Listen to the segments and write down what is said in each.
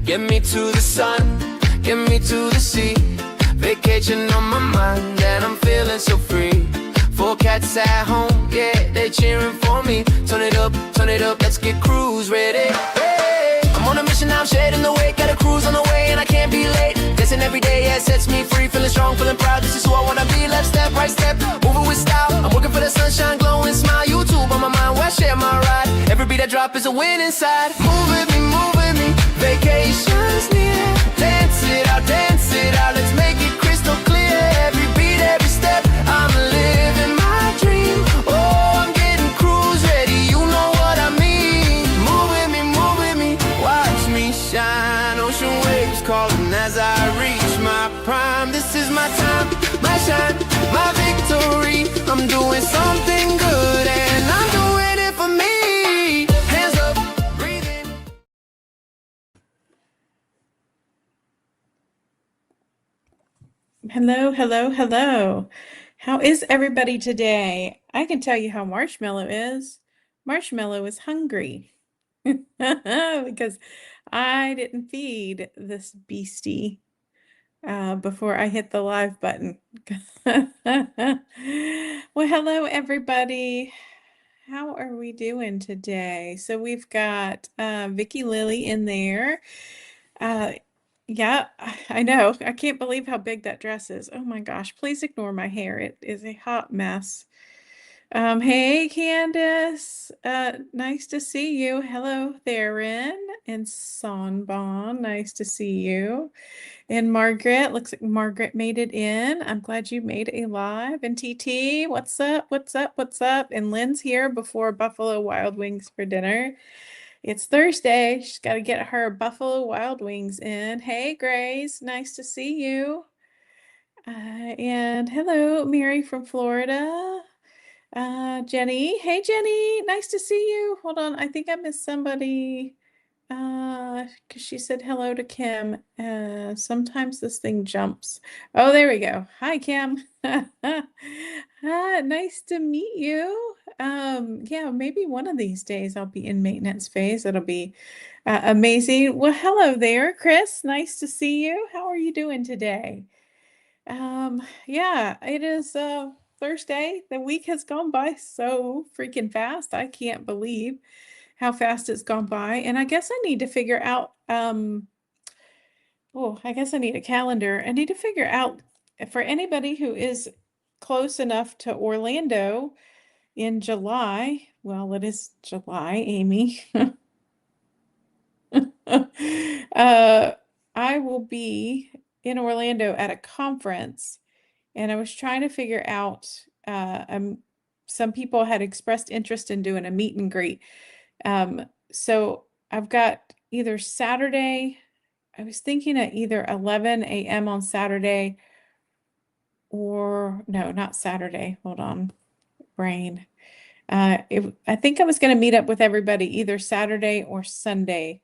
Get me to the sun, get me to the sea. Vacation on my mind and I'm feeling so free. 4 cats at home, yeah, they cheering for me. Turn it up, let's get cruise ready. Hey, I'm on a mission now, I'm shedding the weight. Got a cruise on the way and I can't be late. Dancing every day, yeah, sets me free. Feeling strong, feeling proud, this is who I wanna be. Left step, right step, moving with style. I'm working for the sunshine, glowing smile. YouTube on my mind, where I share my ride. Every beat I drop is a win inside. Move with me, vacation's near. Dance it out, let's make it crystal clear. Every beat, every step, I'm living my dream. Oh, I'm getting cruise ready, you know what I mean. Move with me, watch me shine. Ocean waves calling as I reach my prime. This is my time, my shine, my victory. I'm doing something good and I'm doing it for me. Hands up, breathing. Hello, hello, hello. How is everybody today? I can tell you how Marshmallow is. Marshmallow is hungry because I didn't feed this beastie before I hit the live button. Well, hello, everybody. How are we doing today? So we've got Vicky Lily in there. Yeah, I know. I can't believe how big that dress is. Oh my gosh, please ignore my hair. It is a hot mess. Hey Candace, nice to see you. Hello, Theron and Sonbon, nice to see you. And Margaret, looks like Margaret made it in. I'm glad you made a live. And TT, what's up? What's up? What's up? And Lynn's here before Buffalo Wild Wings for dinner. It's Thursday. She's got to get her Buffalo Wild Wings in. Hey, Grace. Nice to see you. And hello, Mary from Florida. Jenny. Hey, Jenny. Nice to see you. Hold on. I think I missed somebody. Because she said hello to Kim. Sometimes this thing jumps. Oh, there we go. Hi, Kim. Nice to meet you. Yeah, maybe one of these days I'll be in maintenance phase. It'll be amazing. Well, hello there, Chris. Nice to see you. How are you doing today? Yeah, it is Thursday. The week has gone by so freaking fast. I can't believe how fast it's gone by. And I guess I need to figure out, I guess I need a calendar. I need to figure out for anybody who is close enough to Orlando in July. Well, it is July, Amy. I will be in Orlando at a conference, and I was trying to figure out, some people had expressed interest in doing a meet and greet. So I've got either Saturday, I was thinking at either 11 a.m. on Saturday or no, not Saturday. Hold on, brain. I think I was going to meet up with everybody either Saturday or Sunday.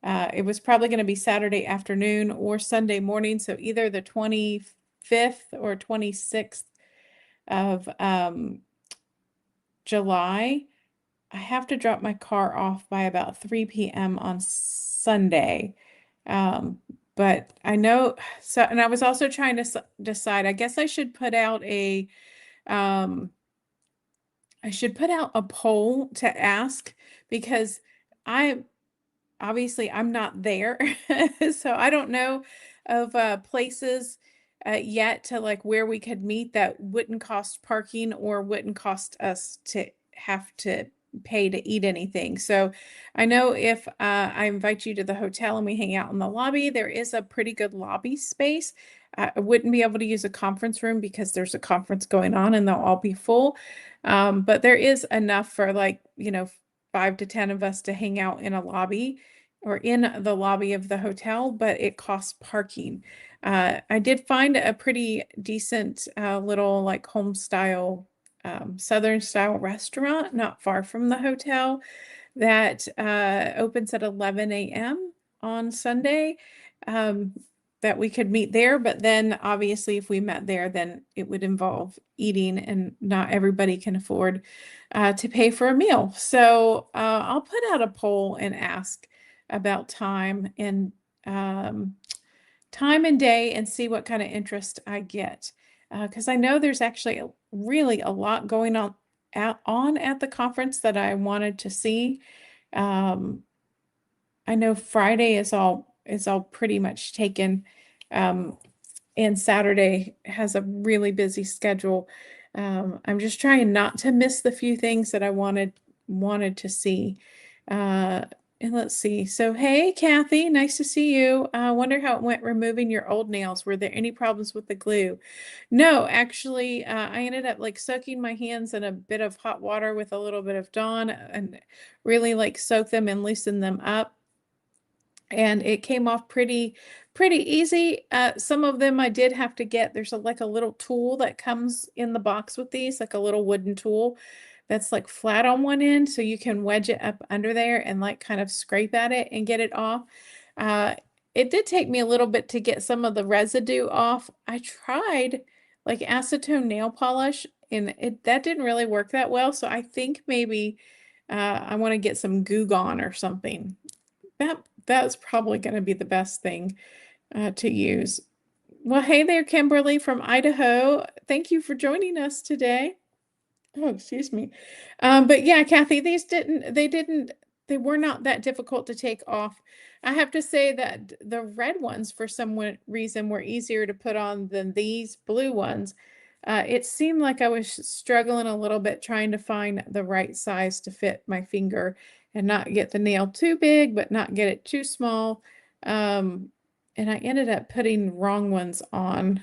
It was probably going to be Saturday afternoon or Sunday morning. So either the 25th or 26th of July. I have to drop my car off by about 3 p.m. on Sunday. But I know, so, and I was also trying to decide, I guess I should put out a poll to ask, because obviously I'm not there. So I don't know of places yet to like where we could meet that wouldn't cost parking or wouldn't cost us to have to pay to eat anything. So I know if I invite you to the hotel and we hang out in the lobby, there is a pretty good lobby space. I wouldn't be able to use a conference room because there's a conference going on and they'll all be full. But there is enough for 5 to 10 of us to hang out in a lobby or in the lobby of the hotel, but it costs parking. I did find a pretty decent little like home style, Southern style restaurant not far from the hotel that opens at 11 a.m. on Sunday, that we could meet there. But then obviously if we met there, then it would involve eating and not everybody can afford to pay for a meal. So I'll put out a poll and ask about time. And time and day and see what kind of interest I get. Because I know there's actually really a lot going on at the conference that I wanted to see. Um, I know Friday is all pretty much taken. And Saturday has a really busy schedule. I'm just trying not to miss the few things that I wanted to see. Uh, and let's see. So, hey, Kathy, nice to see you. I wonder how it went removing your old nails. Were there any problems with the glue? No, actually, I ended up like soaking my hands in a bit of hot water with a little bit of Dawn and really like soak them and loosen them up, and it came off pretty easy. Some of them I did have to get, there's like a little tool that comes in the box with these, like a little wooden tool that's like flat on one end, so you can wedge it up under there and like kind of scrape at it and get it off. Uh, it did take me a little bit to get some of the residue off. I tried like acetone nail polish and that didn't really work that well, so I think maybe I want to get some Goo Gone or something. That's probably going to be the best thing to use. Well, hey there, Kimberly from Idaho. Thank you for joining us today. Oh, excuse me. But yeah, Kathy, they were not that difficult to take off. I have to say that the red ones, for some reason, were easier to put on than these blue ones. It seemed like I was struggling a little bit trying to find the right size to fit my finger and not get the nail too big, but not get it too small. And I ended up putting wrong ones on.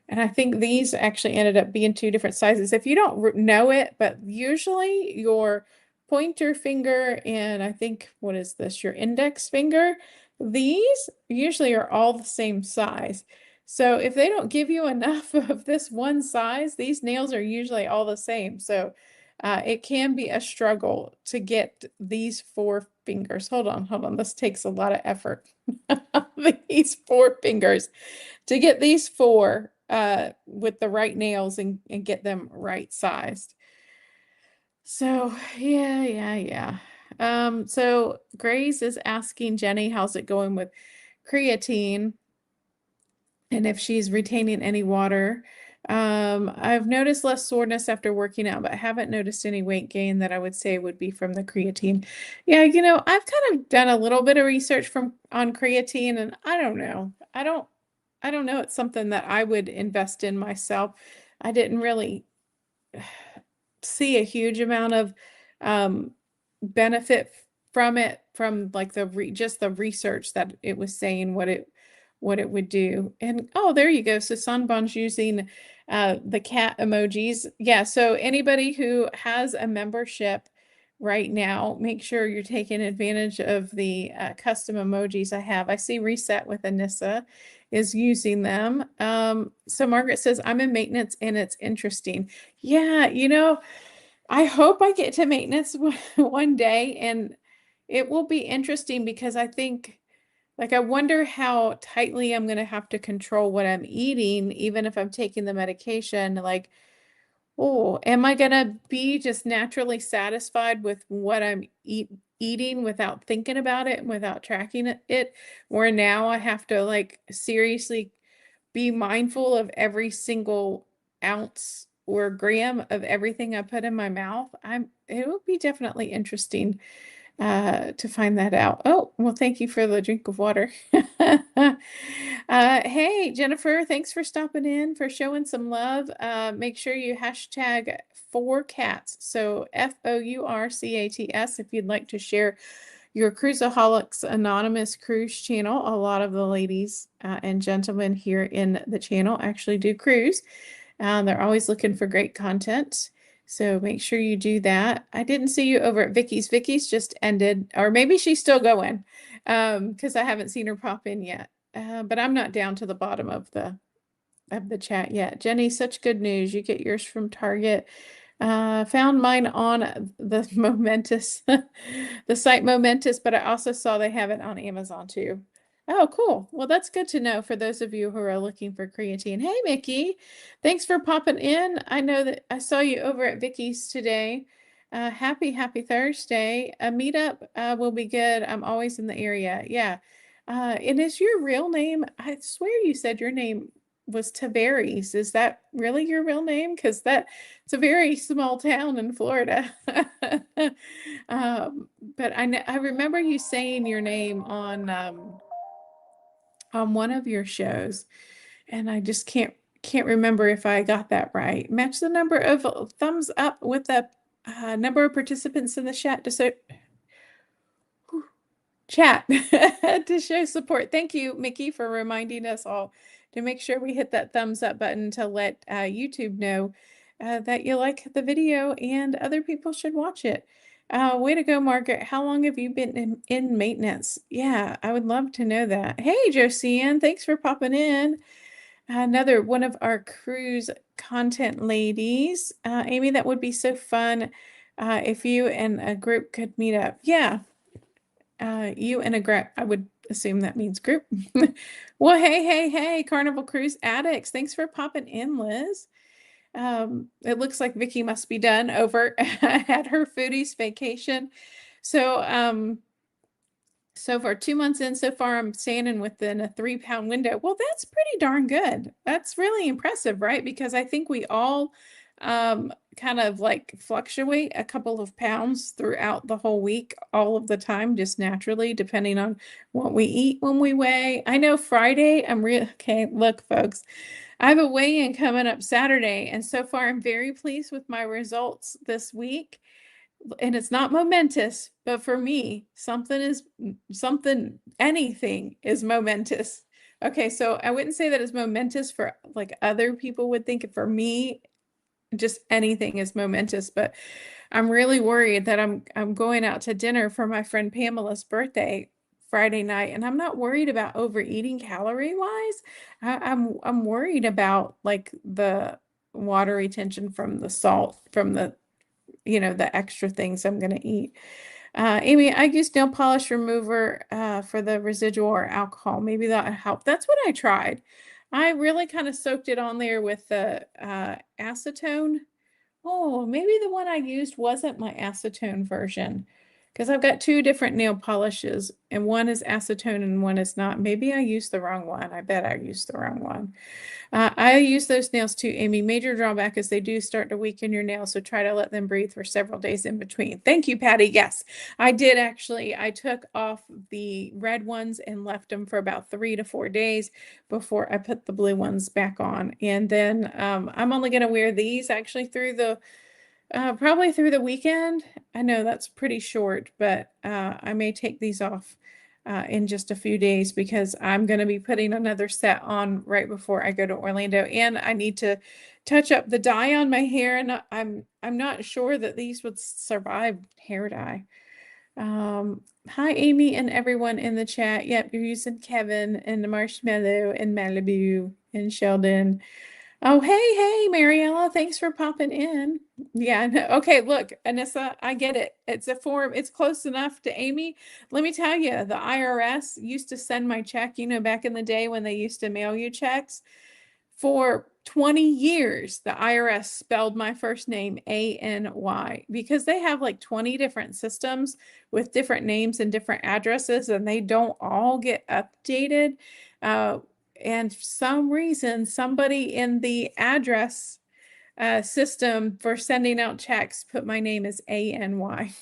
And I think these actually ended up being two different sizes. If you don't know it, but usually your pointer finger and I think, what is this, your index finger, these usually are all the same size. So if they don't give you enough of this one size, these nails are usually all the same. So it can be a struggle to get these four fingers. Hold on. This takes a lot of effort. These four fingers to get these four with the right nails and get them right sized. So yeah. So Grace is asking Jenny, how's it going with creatine and if she's retaining any water. I've noticed less soreness after working out, but I haven't noticed any weight gain that I would say would be from the creatine. Yeah, I've kind of done a little bit of research on creatine, and I don't know. I don't know. It's something that I would invest in myself. I didn't really see a huge amount of benefit from it, from like just the research that it was saying what it would do. And oh, there you go. So Sanbon's using the cat emojis. Yeah, so anybody who has a membership right now, make sure you're taking advantage of the custom emojis I have. I see Reset with Anissa is using them. So Margaret says, I'm in maintenance and it's interesting. Yeah, I hope I get to maintenance one day, and it will be interesting because I think, like, I wonder how tightly I'm going to have to control what I'm eating, even if I'm taking the medication. Like, oh, am I going to be just naturally satisfied with what I'm eating without thinking about it and without tracking it? Where now I have to, like, seriously be mindful of every single ounce or gram of everything I put in my mouth. It will be definitely interesting to find that out. Oh, well, thank you for the drink of water. Hey, Jennifer, thanks for stopping in, for showing some love. Make sure you hashtag 4cats. So FOURCATS if you'd like to share your Cruiseaholics Anonymous cruise channel. A lot of the ladies and gentlemen here in the channel actually do cruise. They're always looking for great content. So make sure you do that. I didn't see you over at Vicky's. Vicky's just ended, or maybe she's still going, because I haven't seen her pop in yet. But I'm not down to the bottom of the chat yet. Jenny, such good news. You get yours from Target. Found mine on the Momentous, the site Momentous, but I also saw they have it on Amazon too. Oh, cool. Well, that's good to know for those of you who are looking for creatine. Hey, Mickey, thanks for popping in. I know that I saw you over at Vicky's today. Happy Thursday. A meetup will be good. I'm always in the area. Yeah. And is your real name? I swear you said your name was Tavares. Is that really your real name? Because it's a very small town in Florida. But I remember you saying your name on one of your shows, and I just can't remember if I got that right. Match the number of thumbs up with the number of participants in the chat to show support. Thank you, Mickey, for reminding us all to make sure we hit that thumbs up button to let YouTube know that you like the video and other people should watch it. Way to go, Margaret. How long have you been in maintenance? Yeah, I would love to know that. Hey, Josiane, thanks for popping in. Another one of our cruise content ladies. Amy, that would be so fun if you and a group could meet up. Yeah, you and a group. I would assume that means group. Well, hey, Carnival Cruise addicts. Thanks for popping in, Liz. It looks like Vicky must be done over at her foodies vacation. So for 2 months in so far, I'm standing within a 3 pound window. Well, that's pretty darn good. That's really impressive, right? Because I think we all kind of like fluctuate a couple of pounds throughout the whole week, all of the time, just naturally, depending on what we eat when we weigh. I know Friday, okay, look, folks, I have a weigh-in coming up Saturday, and so far I'm very pleased with my results this week. And it's not momentous, but for me, anything is momentous. Okay, so I wouldn't say that it's momentous for like other people would think. For me, just anything is momentous, but I'm really worried that I'm going out to dinner for my friend Pamela's birthday Friday night, and I'm not worried about overeating calorie wise. I'm worried about like the water retention from the salt from the extra things I'm going to eat. Amy, I use nail polish remover for the residual or alcohol. Maybe that'll help. That's what I tried. I really kind of soaked it on there with the acetone. Oh, maybe the one I used wasn't my acetone version because I've got two different nail polishes and one is acetone and one is not. Maybe I used the wrong one. I bet I used the wrong one. I use those nails too, Amy. Major drawback is they do start to weaken your nails, so try to let them breathe for several days in between. Thank you, Patty. Yes, I did actually. I took off the red ones and left them for about 3 to 4 days before I put the blue ones back on. And then I'm only going to wear these actually probably through the weekend. I know that's pretty short, but I may take these off in just a few days because I'm going to be putting another set on right before I go to Orlando, and I need to touch up the dye on my hair, and I'm not sure that these would survive hair dye. Hi, Amy and everyone in the chat. Yep, you're using Kevin and the Marshmallow and Malibu and Sheldon. Oh, hey, Mariella, thanks for popping in. Yeah, no, okay, look, Anissa, I get it. It's a form, it's close enough to Amy. Let me tell you, the IRS used to send my check, back in the day when they used to mail you checks. For 20 years, the IRS spelled my first name ANY because they have like 20 different systems with different names and different addresses, and they don't all get updated. And for some reason, somebody in the address system for sending out checks put my name as ANY.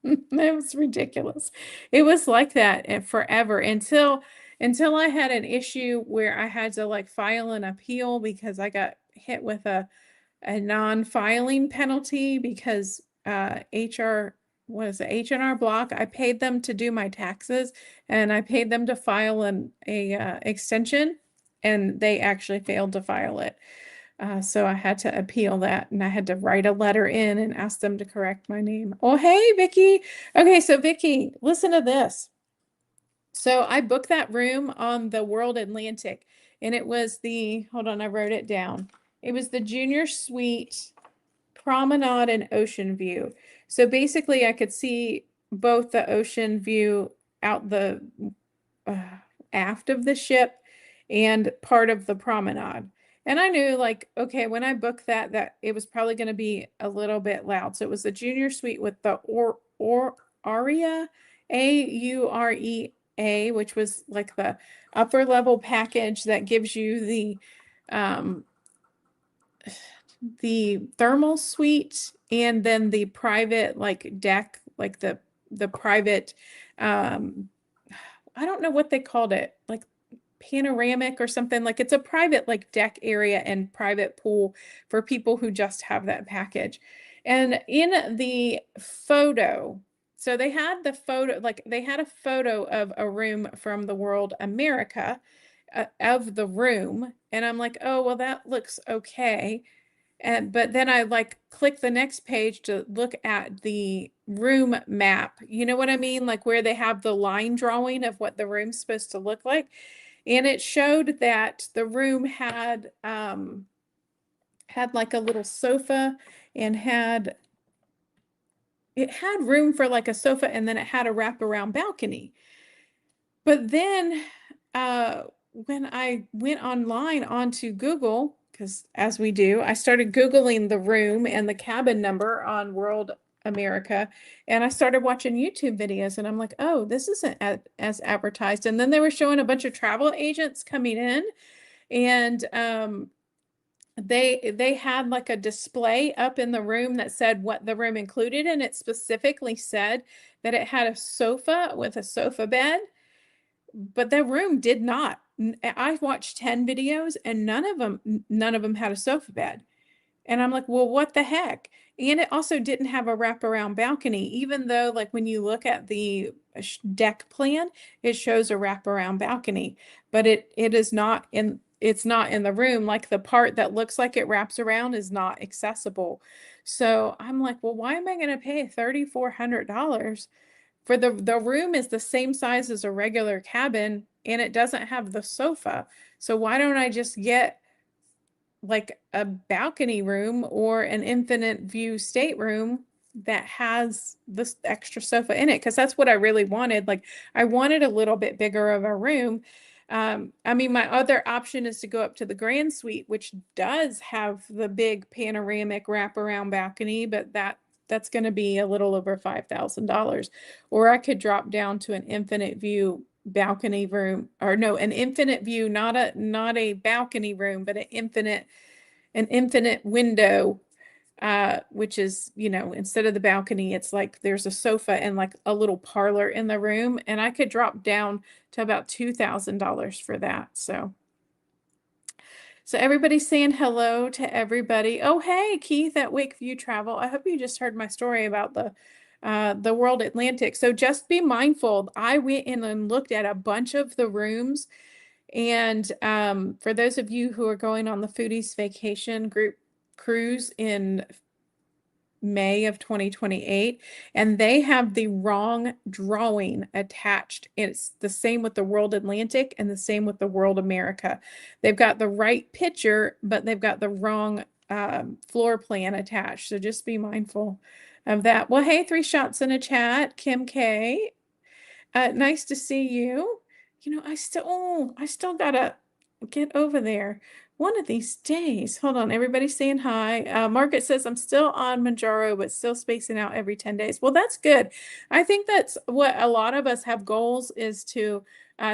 It was ridiculous. It was like that forever until I had an issue where I had to like file an appeal because I got hit with a non-filing penalty because HR was H&R Block. I paid them to do my taxes and I paid them to file a extension, and they actually failed to file it. So I had to appeal that, and I had to write a letter in and ask them to correct my name. Oh, hey, Vicky. Okay, so Vicky, listen to this. So I booked that room on the World Atlantic, and it was hold on, I wrote it down. It was the Junior Suite Promenade and Ocean View. So basically, I could see both the ocean view out the aft of the ship and part of the promenade. And I knew, like, okay, when I booked that it was probably going to be a little bit loud. So it was the Junior Suite with the Aria, A, which was like the upper level package that gives you um, the thermal suite and then the private like deck, like the private, um, I don't know what they called it, like panoramic or something. Like it's a private like deck area and private pool for people who just have that package. And in the photo, so they had the photo, like they had a photo of a room from the World America, of the room, and I'm like, oh well, that looks okay. And but then I like click the next page to look at the room map. You know what I mean? Like where they have the line drawing of what the room's supposed to look like. And it showed that the room had like a little sofa and it had room for like a sofa, and then it had a wraparound balcony. But then when I went online onto Google, because as we do, I started Googling the room and the cabin number on World America, and I started watching YouTube videos, and I'm like, oh, this isn't as advertised. And then they were showing a bunch of travel agents coming in, and they had like a display up in the room that said what the room included, and it specifically said that it had a sofa with a sofa bed, but that room did not. I watched 10 videos and none of them had a sofa bed. And I'm like, well, what the heck? And it also didn't have a wraparound balcony, even though, like, when you look at the deck plan, it shows a wraparound balcony, but it is not in. It's not in the room. Like the part that looks like it wraps around is not accessible. So I'm like, well, why am I going to pay $3,400 for the room is the same size as a regular cabin and it doesn't have the sofa. So why don't I just get like a balcony room or an infinite view stateroom that has this extra sofa in it? Because that's what I really wanted. Like I wanted a little bit bigger of a room. I mean, my other option is to go up to the Grand Suite, which does have the big panoramic wraparound balcony, but that's going to be a little over $5,000. Or I could drop down to an infinite view balcony room, or no, an infinite view, not a balcony room, but an infinite window, which is, instead of the balcony, it's like there's a sofa and like a little parlor in the room, and I could drop down to about $2,000 for that. So everybody's saying hello to everybody. Oh, hey, Keith at Wakeview Travel. I hope you just heard my story about the World Atlantic. So just be mindful. I went in and looked at a bunch of the rooms. And for those of you who are going on the Foodies Vacation group cruise in May of 2028, and they have the wrong drawing attached. It's the same with the World Atlantic and the same with the World America. They've got the right picture, but they've got the wrong floor plan attached. So just be mindful of that. Well, hey, 3 shots in a chat, Kim K. Nice to see you. I still gotta get over there one of these days. Hold on, everybody's saying hi. Margaret says I'm still on Mounjaro, but still spacing out every 10 days. Well, that's good. I think that's what a lot of us have goals is to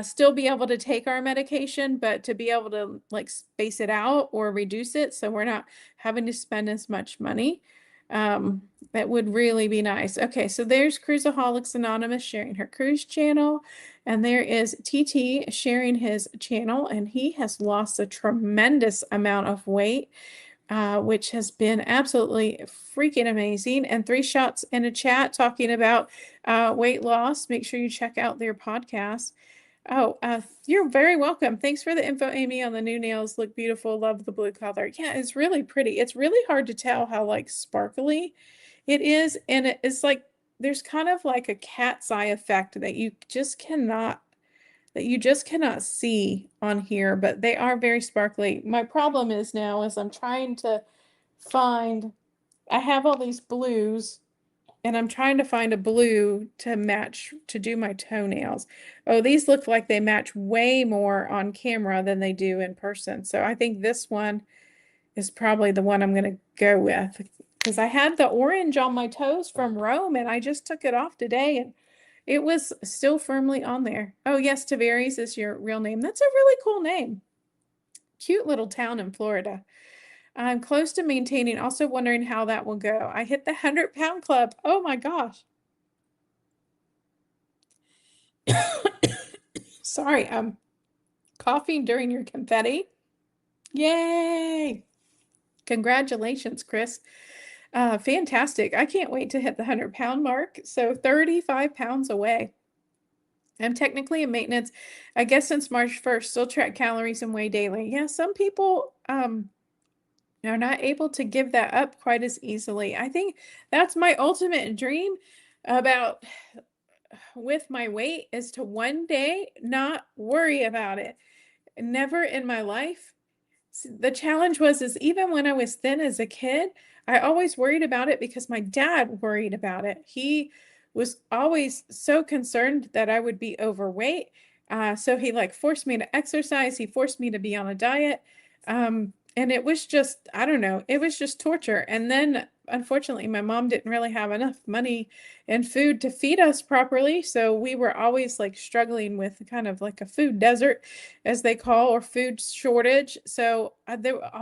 still be able to take our medication, but to be able to like space it out or reduce it so we're not having to spend as much money. That would really be nice. Okay, so there's Cruiseaholics Anonymous sharing her cruise channel, and there is TT sharing his channel, and he has lost a tremendous amount of weight, which has been absolutely freaking amazing. And 3 shots in a chat talking about weight loss. Make sure you check out their podcast. Oh, you're very welcome. Thanks for the info, Amy, on the new nails. Look beautiful. Love the blue color. Yeah, it's really pretty. It's really hard to tell how like sparkly it is. And it's like there's kind of like a cat's eye effect that you just cannot see on here, but they are very sparkly. My problem is now is I'm trying to find, I have all these blues and I'm trying to find a blue to match to do my toenails. Oh, these look like they match way more on camera than they do in person. So I think this one is probably the one I'm going to go with because I had the orange on my toes from Rome and I just took it off today and It was still firmly on there. Oh, yes, Tavares is your real name. That's a really cool name. Cute little town in Florida. I'm close to maintaining, also wondering how that will go. I hit the 100-pound club. Oh my gosh. Sorry, I'm coughing during your confetti. Yay! Congratulations, Chris. Fantastic. I can't wait to hit the 100-pound mark. So 35 pounds away. I'm technically in maintenance, I guess since March 1st, still track calories and weigh daily. Yeah, some people are not able to give that up quite as easily. I think that's my ultimate dream about with my weight is to one day not worry about it. Never in my life. The challenge was is even when I was thin as a kid, I always worried about it because my dad worried about it. He was always so concerned that I would be overweight. So he like forced me to exercise. He forced me to be on a diet. And it was just, I don't know, it was just torture. And then unfortunately, my mom didn't really have enough money and food to feed us properly. So we were always like struggling with kind of like a food desert, as they call, or food shortage. So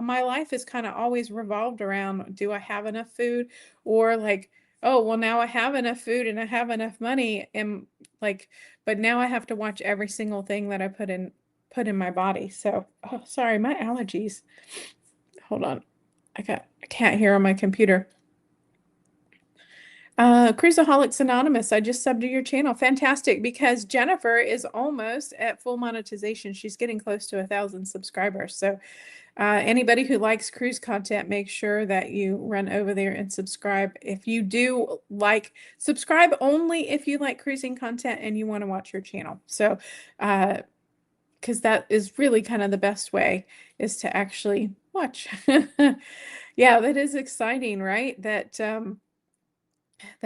my life is kind of always revolved around, do I have enough food? Or like, oh, well, now I have enough food and I have enough money. And like, but now I have to watch every single thing that I put in my body. So, oh, sorry, my allergies. Hold on. I can't hear on my computer. Cruiseaholics Anonymous, I just subbed to your channel. Fantastic, because Jennifer is almost at full monetization. She's getting close to 1,000 subscribers. So anybody who likes cruise content, make sure that you run over there and subscribe. If you do like, subscribe only if you like cruising content and you want to watch your channel. So, because that is really kind of the best way is to actually watch. Yeah, that is exciting, right? That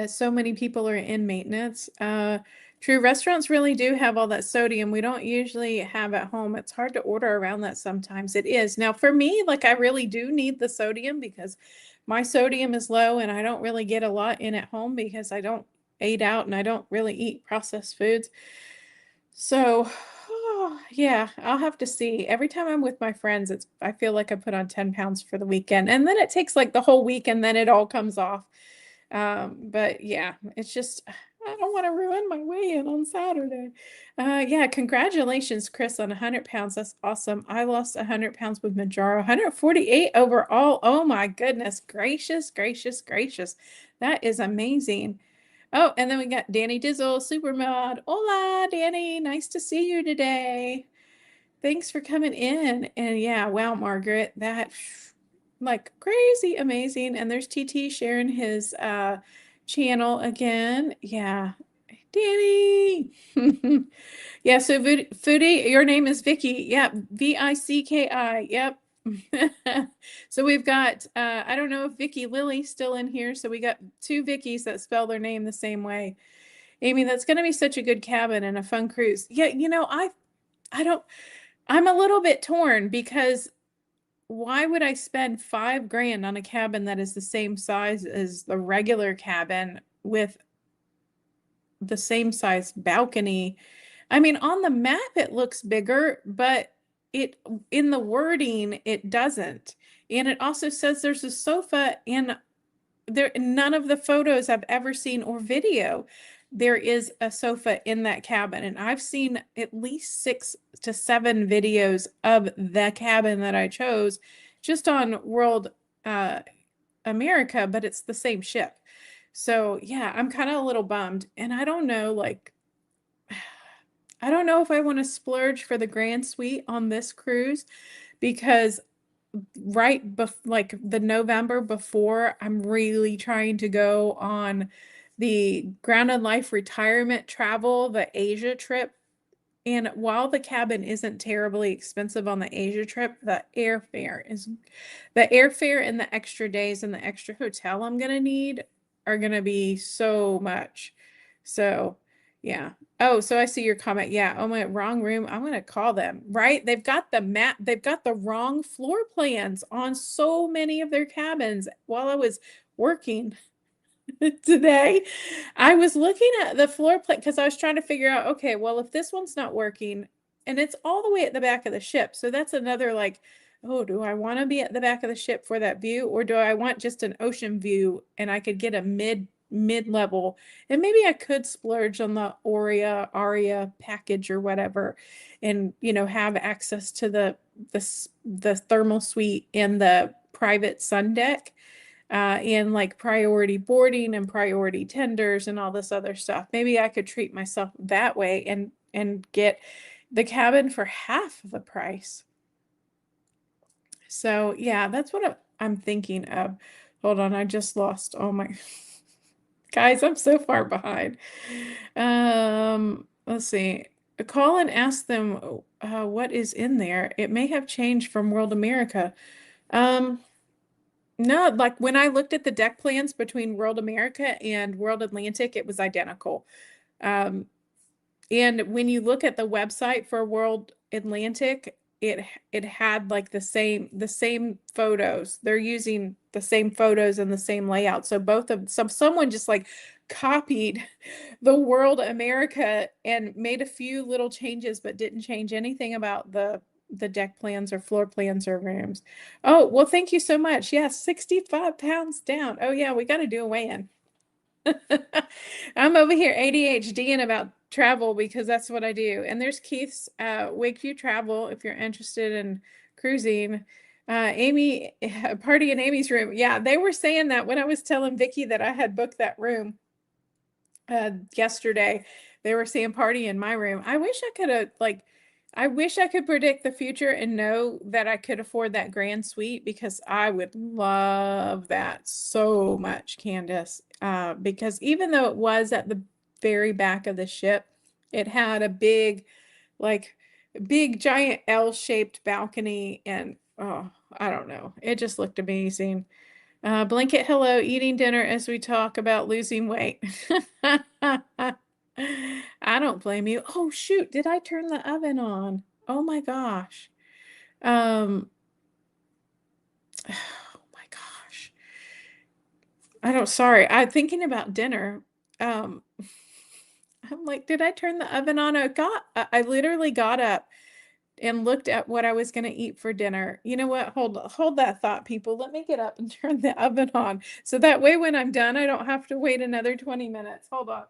so many people are in maintenance. True, restaurants really do have all that sodium we don't usually have at home. It's hard to order around that sometimes. It is. Now, for me, like I really do need the sodium because my sodium is low and I don't really get a lot in at home because I don't eat out and I don't really eat processed foods. So, yeah, I'll have to see. Every time I'm with my friends, I feel like I put on 10 pounds for the weekend, and then it takes like the whole week and then it all comes off. But yeah, it's just I don't want to ruin my weigh-in on Saturday. Yeah, congratulations, Chris, on 100 pounds. That's awesome. I lost 100 pounds with Mounjaro, 148 overall. Oh my goodness gracious, gracious, gracious. That is amazing. Oh, and then we got Danny Dizzle, Supermod. Hola, Danny. Nice to see you today. Thanks for coming in. And yeah, wow, Margaret, that like crazy amazing. And there's TT sharing his channel again. Yeah. Danny. Yeah, so Foodie, your name is Vicky. Yep, Vicki. Yep. So we've got I don't know if Vicky Lily's still in here. So we got two Vickies that spell their name the same way. Amy, that's going to be such a good cabin and a fun cruise. Yeah, I don't I'm a little bit torn because why would I spend $5,000 on a cabin that is the same size as the regular cabin with the same size balcony? I mean, on the map it looks bigger, but it in the wording it doesn't. And it also says there's a sofa in there. None of the photos I've ever seen or video, there is a sofa in that cabin. And I've seen at least 6 to 7 videos of the cabin that I chose just on World America, but it's the same ship. So yeah, I'm kind of a little bummed. And I don't know, like, I don't know if I want to splurge for the Grand Suite on this cruise because like the November before, I'm really trying to go on the Grounded Life retirement travel, the Asia trip. And while the cabin isn't terribly expensive on the Asia trip, the airfare and the extra days and the extra hotel I'm gonna need are gonna be so much. So yeah. Oh, so I see your comment. Yeah. Oh my, wrong room. I'm gonna call them, right? They've got the map, they've got the wrong floor plans on so many of their cabins while I was working. today. I was looking at the floor plate because I was trying to figure out, okay, well, if this one's not working and it's all the way at the back of the ship, so that's another like, oh, do I want to be at the back of the ship for that view, or do I want just an ocean view and I could get a mid level, and maybe I could splurge on the Aria package or whatever, and have access to the thermal suite and the private sun deck, and like priority boarding and priority tenders and all this other stuff. Maybe I could treat myself that way and get the cabin for half of the price. So yeah, that's what I'm thinking of. Hold on, I just lost all my guys, I'm so far behind. Let's see. Call and ask them what is in there. It may have changed from World America. No, like when I looked at the deck plans between World America and World Atlantic, it was identical. Um, and when you look at the website for World Atlantic, it had like the same photos. They're using the same photos and the same layout. So someone just like copied the World America and made a few little changes, but didn't change anything about the deck plans or floor plans or rooms. Oh, well, thank you so much. Yes, 65 pounds down. Oh yeah, we got to do a weigh-in. I'm over here ADHDing about travel because that's what I do. And there's Keith's Wakeview Travel if you're interested in cruising. Amy, party in Amy's room. Yeah, they were saying that when I was telling Vicky that I had booked that room yesterday. They were saying party in my room. I wish I could have I wish I could predict the future and know that I could afford that grand suite, because I would love that so much, Candace. Because even though it was at the very back of the ship, it had a like, big giant L-shaped balcony, and oh, I don't know. It just looked amazing. Blanket, hello, eating dinner as we talk about losing weight. I don't blame you. Oh, shoot, did I turn the oven on? Oh my gosh. Oh my gosh. Sorry, I'm thinking about dinner. Um, I'm like, did I turn the oven on? I literally got up and looked at what I was going to eat for dinner. You know what? Hold that thought, people. Let me get up and turn the oven on. So that way when I'm done, I don't have to wait another 20 minutes. Hold on.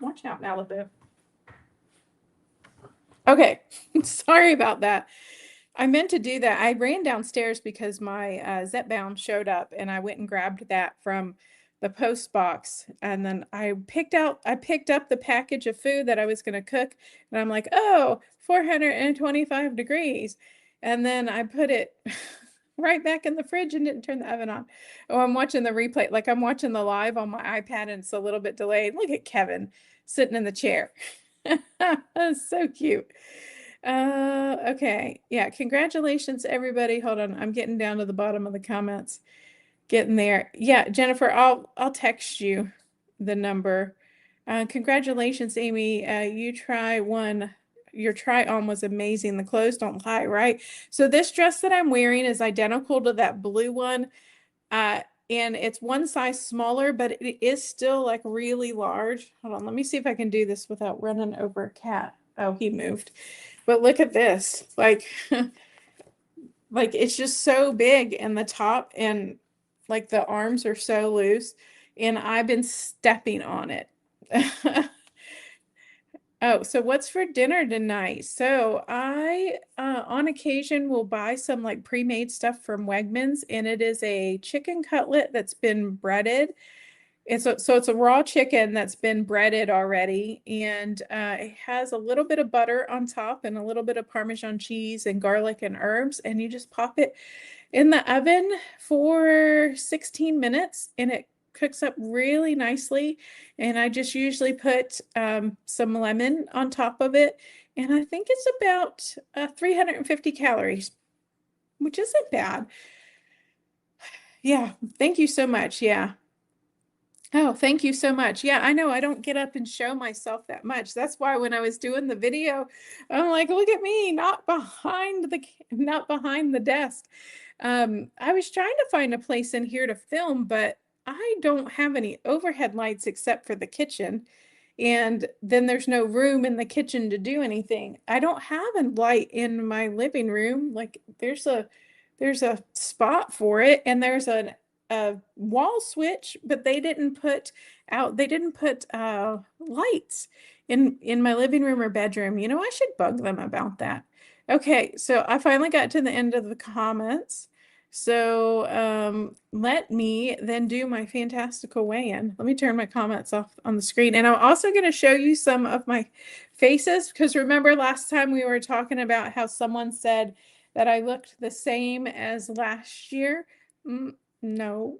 Watch out, Malibu. Okay. Sorry about that. I meant to do that. I ran downstairs because my Zepbound showed up, and I went and grabbed that from the post box. And then I picked up the package of food that I was going to cook. And I'm like, oh, 425 degrees. And then I put it right back in the fridge and didn't turn the oven on. Oh, I'm watching the replay. Like, I'm watching the live on my iPad, and it's a little bit delayed. Look at Kevin sitting in the chair. So cute. Okay. Yeah. Congratulations, everybody. Hold on. I'm getting down to the bottom of the comments. Getting there. Yeah, Jennifer, I'll text you the number. Congratulations, Amy. Your try on was amazing. The clothes don't lie, right? So this dress that I'm wearing is identical to that blue one. And it's one size smaller, but it is still like really large. Hold on, let me see if I can do this without running over a cat. Oh, he moved. But look at this. Like, like it's just so big in the top, and like the arms are so loose, and I've been stepping on it. Oh, so what's for dinner tonight? So I, on occasion, will buy some like pre-made stuff from Wegmans, and it is a chicken cutlet that's been breaded. So it's a raw chicken that's been breaded already, and it has a little bit of butter on top and a little bit of Parmesan cheese and garlic and herbs, and you just pop it in the oven for 16 minutes, and it cooks up really nicely. And I just usually put some lemon on top of it, and I think it's about 350 calories. which isn't bad. Yeah, thank you so much. Yeah. Oh, thank you so much. Yeah, I know I don't get up and show myself that much. That's why when I was doing the video, I'm like, look at me, not behind the desk. I was trying to find a place in here to film, but I don't have any overhead lights except for the kitchen. And then there's no room in the kitchen to do anything. I don't have a light in my living room. Like there's a spot for it, and there's a wall switch, but they didn't put lights in my living room or bedroom. You know, I should bug them about that. Okay, so I finally got to the end of the comments. So let me then do my fantastical weigh-in. Let me turn my comments off on the screen. And I'm also going to show you some of my faces, because remember last time we were talking about how someone said that I looked the same as last year. No.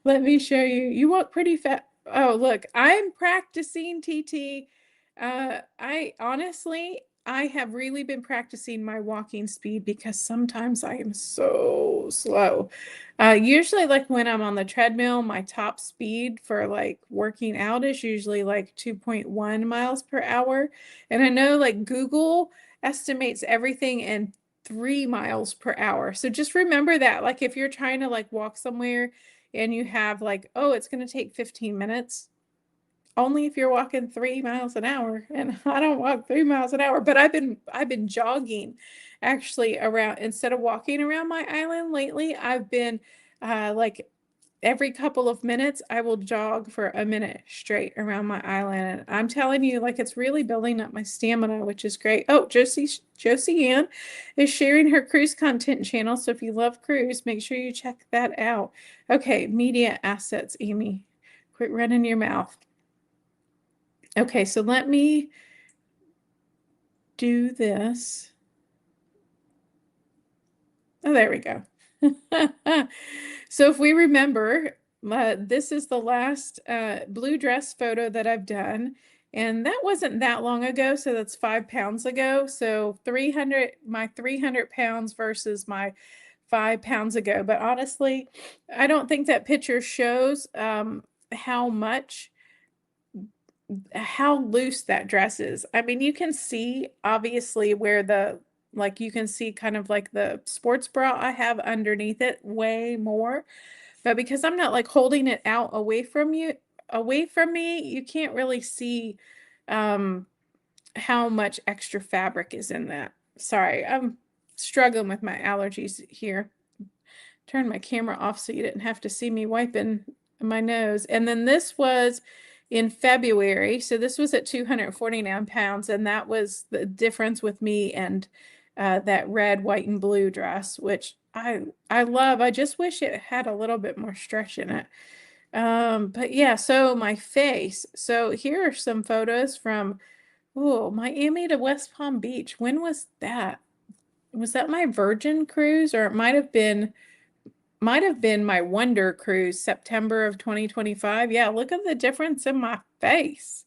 Let me show you. You look pretty fat. Oh, look, I'm practicing TT. I honestly, I have really been practicing my walking speed because sometimes I am so slow. Usually like when I'm on the treadmill, my top speed for like working out is usually like 2.1 miles per hour. And I know like Google estimates everything in 3 miles per hour. So just remember that, like if you're trying to like walk somewhere and you have like, oh, it's going to take 15 minutes, only if you're walking 3 miles an hour. And I don't walk 3 miles an hour, but I've been jogging actually around, instead of walking around my island lately, I've been like every couple of minutes, I will jog for a minute straight around my island. And I'm telling you, like, it's really building up my stamina, which is great. Oh, Josie Ann is sharing her cruise content channel. So if you love cruise, make sure you check that out. Okay, media assets, Amy. Quit running your mouth. Okay, so let me do this. Oh, there we go. So if we remember, this is the last blue dress photo that I've done. And that wasn't that long ago, so that's 5 pounds ago. So 300 pounds versus my 5 pounds ago. But honestly, I don't think that picture shows how loose that dress is. I mean, you can see obviously where like you can see kind of like the sports bra I have underneath it way more. But because I'm not like holding it out away from me, you can't really see how much extra fabric is in that. Sorry, I'm struggling with my allergies here. Turn my camera off so you didn't have to see me wiping my nose. And then this was in February. So this was at 249 pounds. And that was the difference with me and that red, white, and blue dress, which I love. I just wish it had a little bit more stretch in it. But yeah, so my face. So here are some photos from Miami to West Palm Beach. When was that? Was that my Virgin cruise, or it might have been my Wonder cruise, September of 2025. Yeah, look at the difference in my face.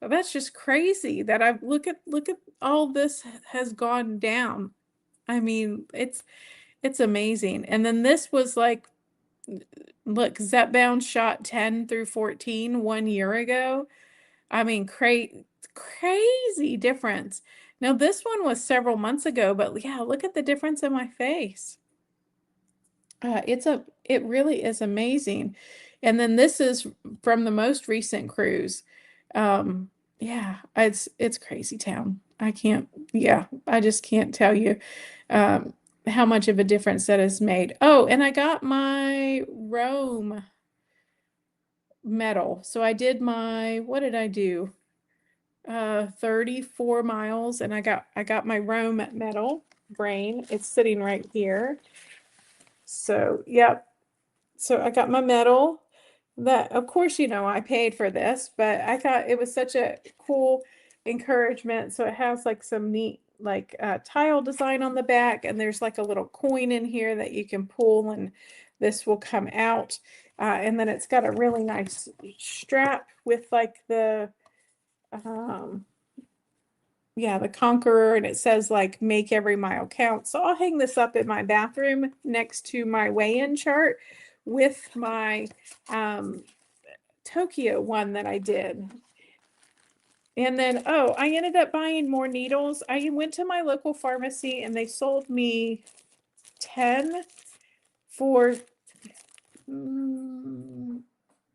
That's just crazy that I've look at all this has gone down. I mean, it's amazing. And then this was like, look, Zepbound shot 10 through 14 1 year ago. I mean, crazy difference. Now this one was several months ago, but yeah, look at the difference in my face. It really is amazing. And then this is from the most recent cruise. Yeah, it's crazy town. I just can't tell you how much of a difference that has made. Oh, and I got my Rome medal. So I did what did I do? 34 miles, and I got my Rome medal brain. It's sitting right here. So, yep. So I got my medal. That, of course, I paid for this, but I thought it was such a cool encouragement. So it has like some neat like tile design on the back, and there's like a little coin in here that you can pull, and this will come out. And then it's got a really nice strap with like the yeah, the Conqueror, and it says like make every mile count. So I'll hang this up in my bathroom next to my weigh-in chart with my Tokyo one that I did. And then, oh, I ended up buying more needles. I went to my local pharmacy and they sold me 10 for,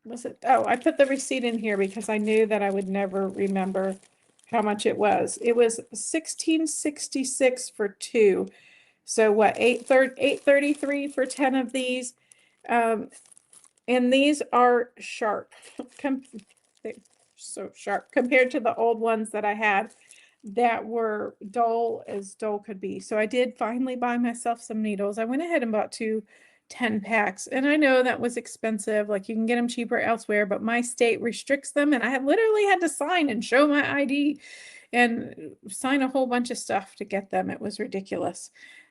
was it? Oh, I put the receipt in here because I knew that I would never remember how much it was. It was $16.66 for two. So what, 833 for 10 of these. And these are sharp. They're so sharp compared to the old ones that I had that were dull as dull could be. So I did finally buy myself some needles. I went ahead and bought 10 packs. And I know that was expensive. Like you can get them cheaper elsewhere, but my state restricts them. And I literally had to sign and show my ID and sign a whole bunch of stuff to get them. It was ridiculous.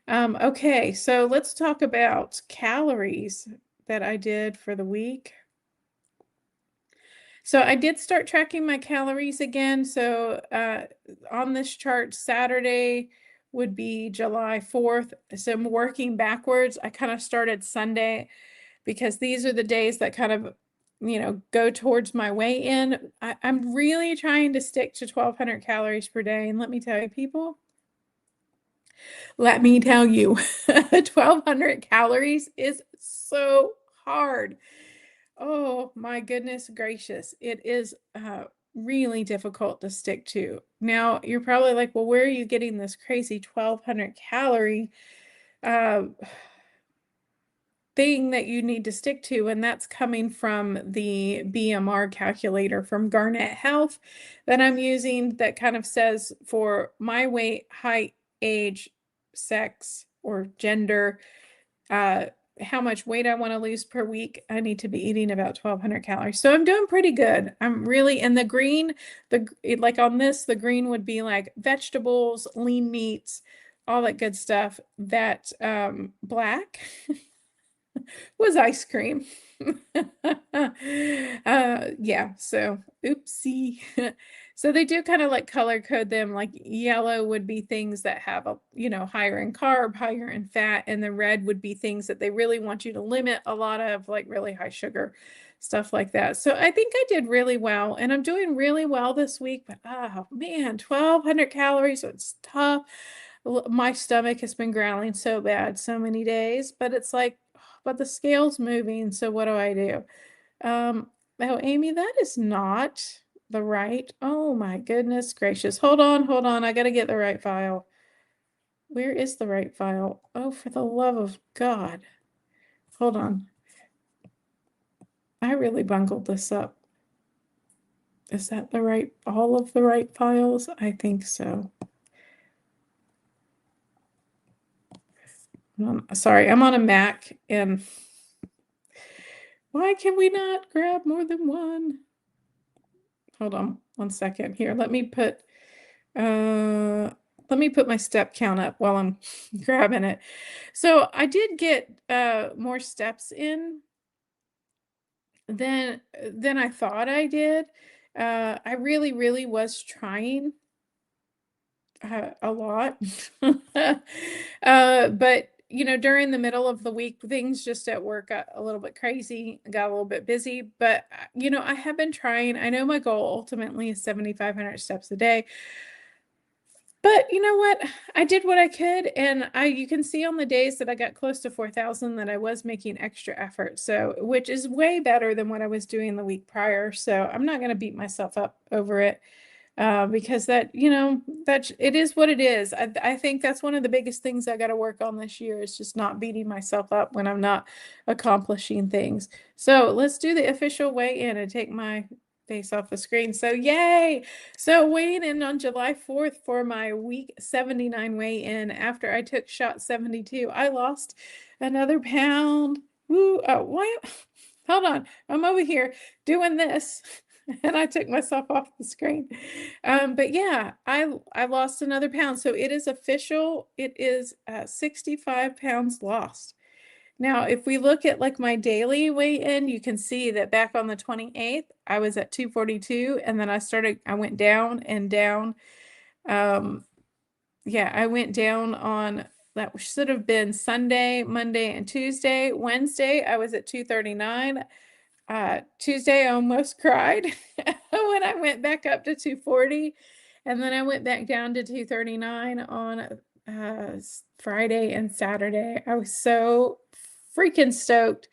Okay, so let's talk about calories that I did for the week. So I did start tracking my calories again. So on this chart, Saturday would be July 4th. So I'm working backwards. I kind of started Sunday because these are the days that kind of, go towards my weigh-in. I'm really trying to stick to 1,200 calories per day. And let me tell you, people, 1,200 calories is so hard. Oh my goodness gracious. It is really difficult to stick to. Now, you're probably like, well, where are you getting this crazy 1,200 calorie uh, thing that you need to stick to? And that's coming from the BMR calculator from Garnet Health that I'm using that kind of says for my weight, height, age, sex, or gender, how much weight I want to lose per week, I need to be eating about 1,200 calories. So I'm doing pretty good. I'm really in the green, like on this, the green would be like vegetables, lean meats, all that good stuff. That black was ice cream. Yeah, so oopsie. So they do kind of like color code them. Like yellow would be things that have higher in carb, higher in fat, and the red would be things that they really want you to limit a lot of, like really high sugar, stuff like that. So I think I did really well, and I'm doing really well this week, but oh man, 1,200 calories, it's tough. My stomach has been growling so bad so many days, but it's like, but the scale's moving, so what do I do? Oh, Amy, that is not the right. Oh my goodness gracious. Hold on, hold on. I gotta get the right file. Where is the right file? Oh, for the love of God. Hold on. I really bungled this up. Is that the right, all of the right files? I think so. Sorry, I'm on a Mac, and why can we not grab more than one? Hold on one second here. Let me put my step count up while I'm grabbing it. So I did get more steps in than I thought I did. I really, really was trying a lot. But during the middle of the week, things just at work got a little bit crazy, got a little bit busy. But I have been trying. I know my goal ultimately is 7,500 steps a day. But you know what? I did what I could, and you can see on the days that I got close to 4,000 that I was making extra effort. So, which is way better than what I was doing the week prior. So I'm not going to beat myself up over it. Because that it is what it is. I think that's one of the biggest things I got to work on this year is just not beating myself up when I'm not accomplishing things. So let's do the official weigh-in and take my face off the screen. So yay! So weighing in on July 4th for my week 79 weigh-in after I took shot 72, I lost another pound. Woo! Oh, why? Hold on, I'm over here doing this. And I took myself off the screen. But yeah, I lost another pound. So it is official. It is 65 pounds lost. Now, if we look at like my daily weigh-in, you can see that back on the 28th, I was at 242, and then I went down and down. Yeah, I went down on that should have been Sunday, Monday, and Tuesday. Wednesday, I was at 239. Tuesday, I almost cried when I went back up to 240. And then I went back down to 239 on Friday and Saturday. I was so freaking stoked.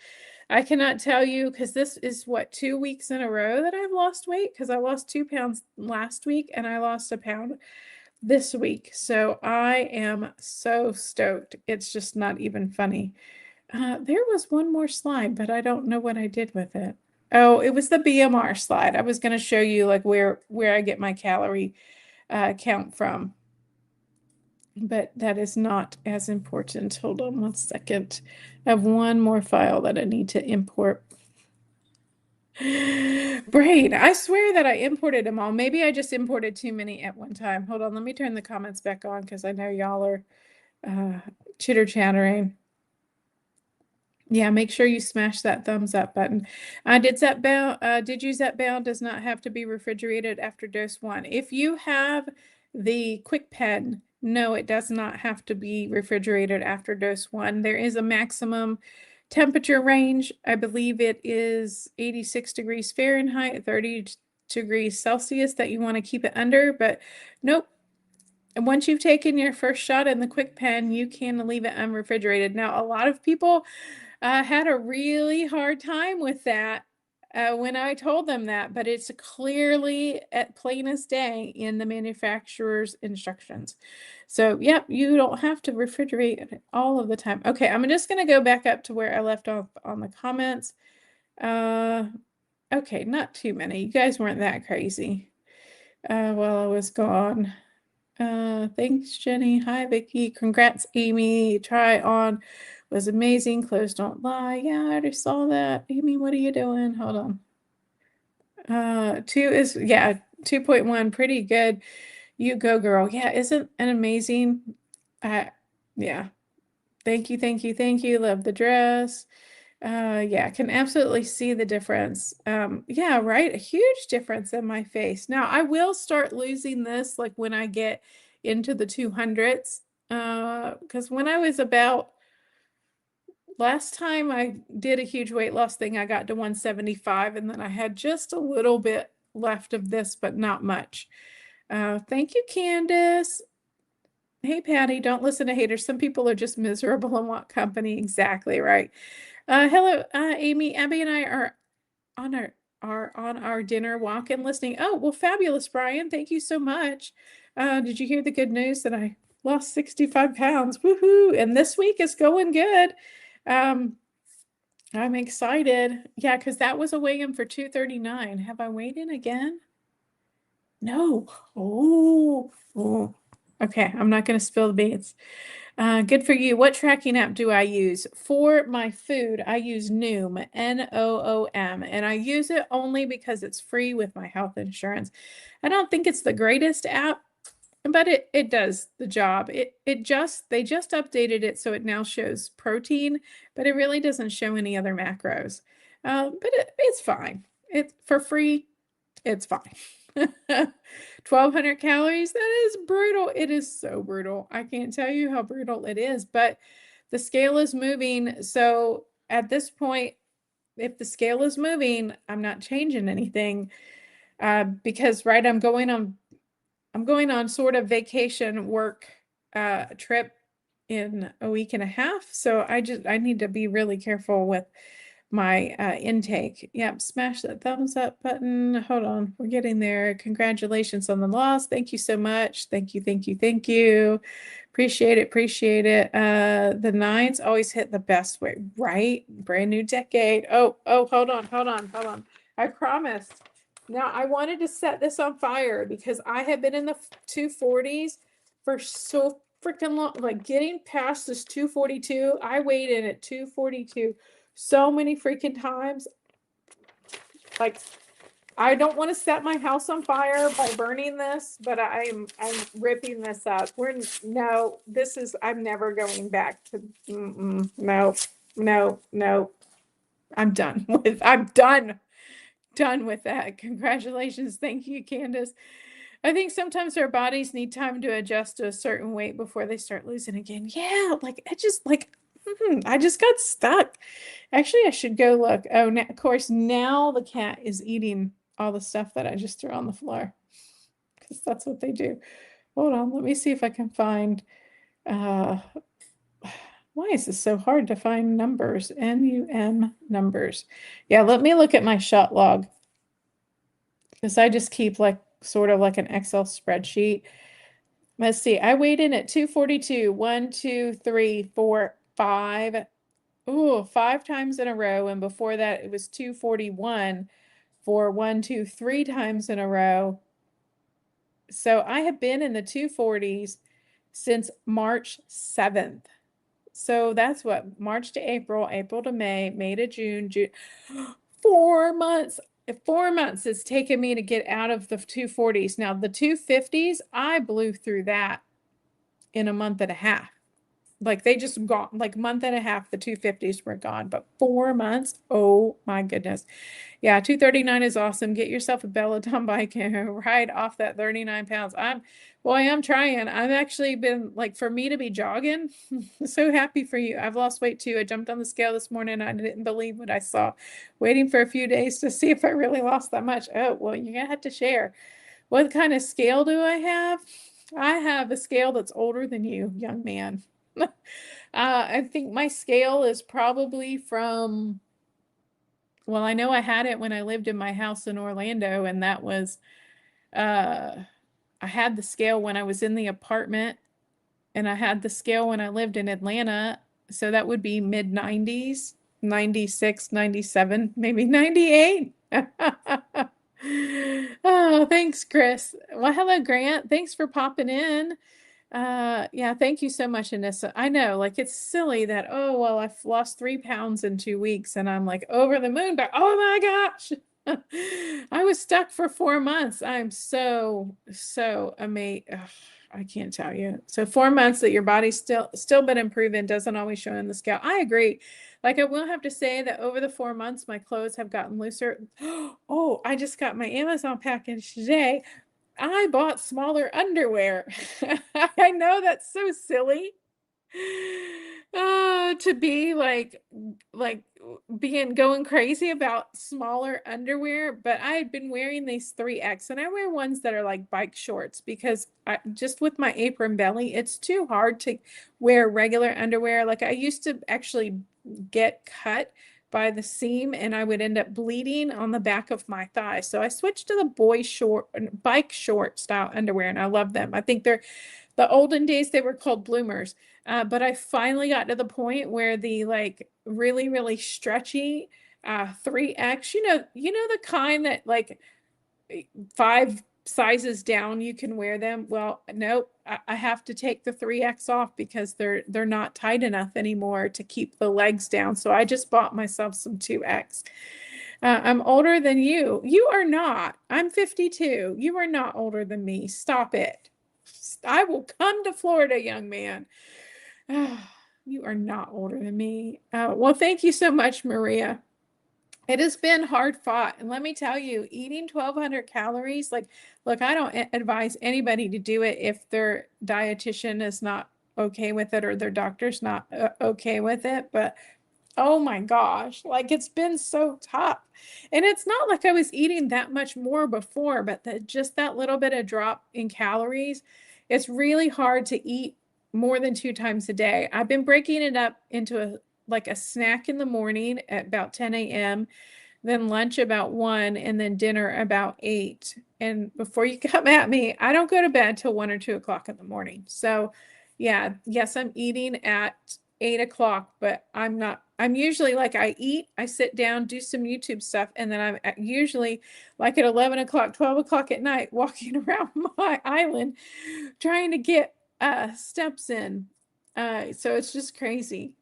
I cannot tell you because this is what 2 weeks in a row that I've lost weight because I lost 2 pounds last week and I lost a pound this week. So I am so stoked. It's just not even funny. There was one more slide, but I don't know what I did with it. Oh, it was the BMR slide. I was going to show you like where I get my calorie count from, but that is not as important. Hold on one second. I have one more file that I need to import. Brain, I swear that I imported them all. Maybe I just imported too many at one time. Hold on, let me turn the comments back on because I know y'all are chitter chattering. Yeah, make sure you smash that thumbs up button. Did you Zepbound does not have to be refrigerated after dose 1. If you have the quick pen, no, it does not have to be refrigerated after dose 1. There is a maximum temperature range. I believe it is 86 degrees Fahrenheit, 30 degrees Celsius that you want to keep it under, but nope. And once you've taken your first shot in the quick pen, you can leave it unrefrigerated. Now, a lot of people had a really hard time with that when I told them that, but it's clearly at plain as day in the manufacturer's instructions. So, yep, you don't have to refrigerate it all of the time. Okay, I'm just going to go back up to where I left off on the comments. Okay, not too many. You guys weren't that crazy while I was gone. Thanks, Jenny. Hi, Vicky. Congrats, Amy. Try on was amazing. Clothes don't lie. Yeah, I already saw that. Amy, what are you doing? Hold on. 2.1, pretty good. You go, girl. Yeah, isn't an amazing? Yeah. Thank you, thank you, thank you. Love the dress. Yeah, can absolutely see the difference. Yeah, right. A huge difference in my face. Now I will start losing this like when I get into the 200s. Because when I was about last time I did a huge weight loss thing, I got to 175 and then I had just a little bit left of this, but not much. Thank you, Candace. Hey, Patty, don't listen to haters. Some people are just miserable and want company. Exactly right. Hello, Amy. Abby and I are on our dinner walk and listening. Oh, well, fabulous, Brian. Thank you so much. Did you hear the good news that I lost 65 pounds? Woohoo! And this week is going good. I'm excited. Yeah, because that was a weigh-in for 239. Have I weighed in again? No. Oh. Okay, I'm not going to spill the beans. Good for you. What tracking app do I use? For my food, I use Noom, Noom, and I use it only because it's free with my health insurance. I don't think it's the greatest app, but it does the job. They just updated it so it now shows protein, but it really doesn't show any other macros. But it's fine. It's for free. It's fine. 1,200 calories. That is brutal. It is so brutal. I can't tell you how brutal it is, but the scale is moving. So at this point, if the scale is moving, I'm not changing anything because I'm going on sort of vacation work trip in a week and a half. So I need to be really careful with my intake. Yep, smash that thumbs up button. Hold on, we're getting there. Congratulations on the loss. Thank you so much. Thank you, thank you, thank you. Appreciate it, appreciate it. The nines always hit the best way, right? Brand new decade. Oh, hold on. I promised. Now I wanted to set this on fire because I have been in the 240s for so freaking long, like getting past this 242. I weighed in at 242 so many freaking times. Like, I don't want to set my house on fire by burning this, but I'm ripping this up. I'm never going back to no. I'm done with that. Congratulations. Thank you, Candace. I think sometimes our bodies need time to adjust to a certain weight before they start losing again. Yeah, like I just like I just got stuck. Actually, I should go look. Oh, now, of course, now the cat is eating all the stuff that I just threw on the floor because that's what they do. Hold on, let me see if I can find uh why is this so hard to find numbers? NUM numbers. Yeah, let me look at my shot log because I just keep like sort of like an Excel spreadsheet. Let's see. I weighed in at 242. 1, 2, 3, 4, 5. Ooh, 5 times in a row. And before that, it was 241 for 1, 2, 3 times in a row. So I have been in the 240s since March 7th. So that's what, March to April, April to May, May to June, June. 4 months. 4 months it's taken me to get out of the 240s. Now the 250s, I blew through that in a month and a half. Like they just gone, like month and a half, the 250s were gone, but 4 months, oh my goodness. Yeah, 239 is awesome. Get yourself a Peloton bike and ride off that 39 pounds. I'm trying. I've actually been like, for me to be jogging, so happy for you. I've lost weight too. I jumped on the scale this morning. I didn't believe what I saw. Waiting for a few days to see if I really lost that much. Oh, well, you're gonna have to share. What kind of scale do I have? I have a scale that's older than you, young man. I think my scale is probably from, well, I know I had it when I lived in my house in Orlando, and that was, uh, I had the scale when I was in the apartment, and I had the scale when I lived in Atlanta. So that would be mid 90s, 96, 97, maybe 98. Oh, thanks, Chris. Well, hello, Grant. Thanks for popping in. Yeah, thank you so much, Anissa. I know, like, it's silly that, oh, well, I've lost 3 pounds in 2 weeks and I'm like over the moon, but oh my gosh, I was stuck for 4 months. I'm so amazed. I can't tell you. So 4 months that your body's still been improving doesn't always show in the scale. I agree. Like, I will have to say that over the 4 months, my clothes have gotten looser. Oh, I just got my Amazon package today. I bought smaller underwear. I know that's so silly. To be like being going crazy about smaller underwear, but I had been wearing these 3X and I wear ones that are like bike shorts because I just with my apron belly, it's too hard to wear regular underwear. Like I used to actually get cut by the seam and I would end up bleeding on the back of my thigh. So I switched to the bike short style underwear and I love them. I think they're the olden days they were called bloomers. But I finally got to the point where the like really, really stretchy 3X, the kind that like 5 sizes down you can wear them. Well, nope, I have to take the 3X off because they're not tight enough anymore to keep the legs down. So I just bought myself some 2X. I'm older than you. You are not. I'm 52. You are not older than me. Stop it. I will come to Florida, young man. You are not older than me. Well, thank you so much, Maria. It has been hard fought. And let me tell you, eating 1,200 calories, like, look, I don't advise anybody to do it if their dietitian is not okay with it or their doctor's not okay with it. But oh my gosh, like it's been so tough. And it's not like I was eating that much more before, but just that little bit of drop in calories, it's really hard to eat more than 2 times a day. I've been breaking it up into a snack in the morning at about 10 a.m., then lunch about 1, and then dinner about 8. And before you come at me, I don't go to bed till 1 or 2 o'clock in the morning. So yeah, yes, I'm eating at 8 o'clock, but I'm usually like I eat, I sit down, do some YouTube stuff, and then I'm usually like at 11 o'clock, 12 o'clock at night, walking around my island trying to get steps in. So it's just crazy.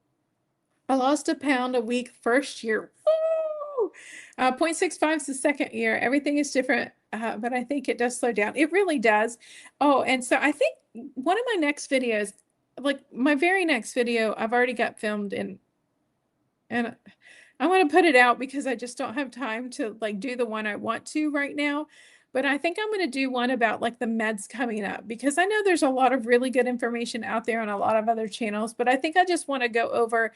I lost a pound a week first year. Woo! 0.65 is the second year. Everything is different, but I think it does slow down. It really does. Oh, and so I think one of my next videos, like my very next video, I've already got filmed and I want to put it out because I just don't have time to like do the one I want to right now. but I think I'm going to do one about like the meds coming up, because I know there's a lot of really good information out there on a lot of other channels, but I think I just want to go over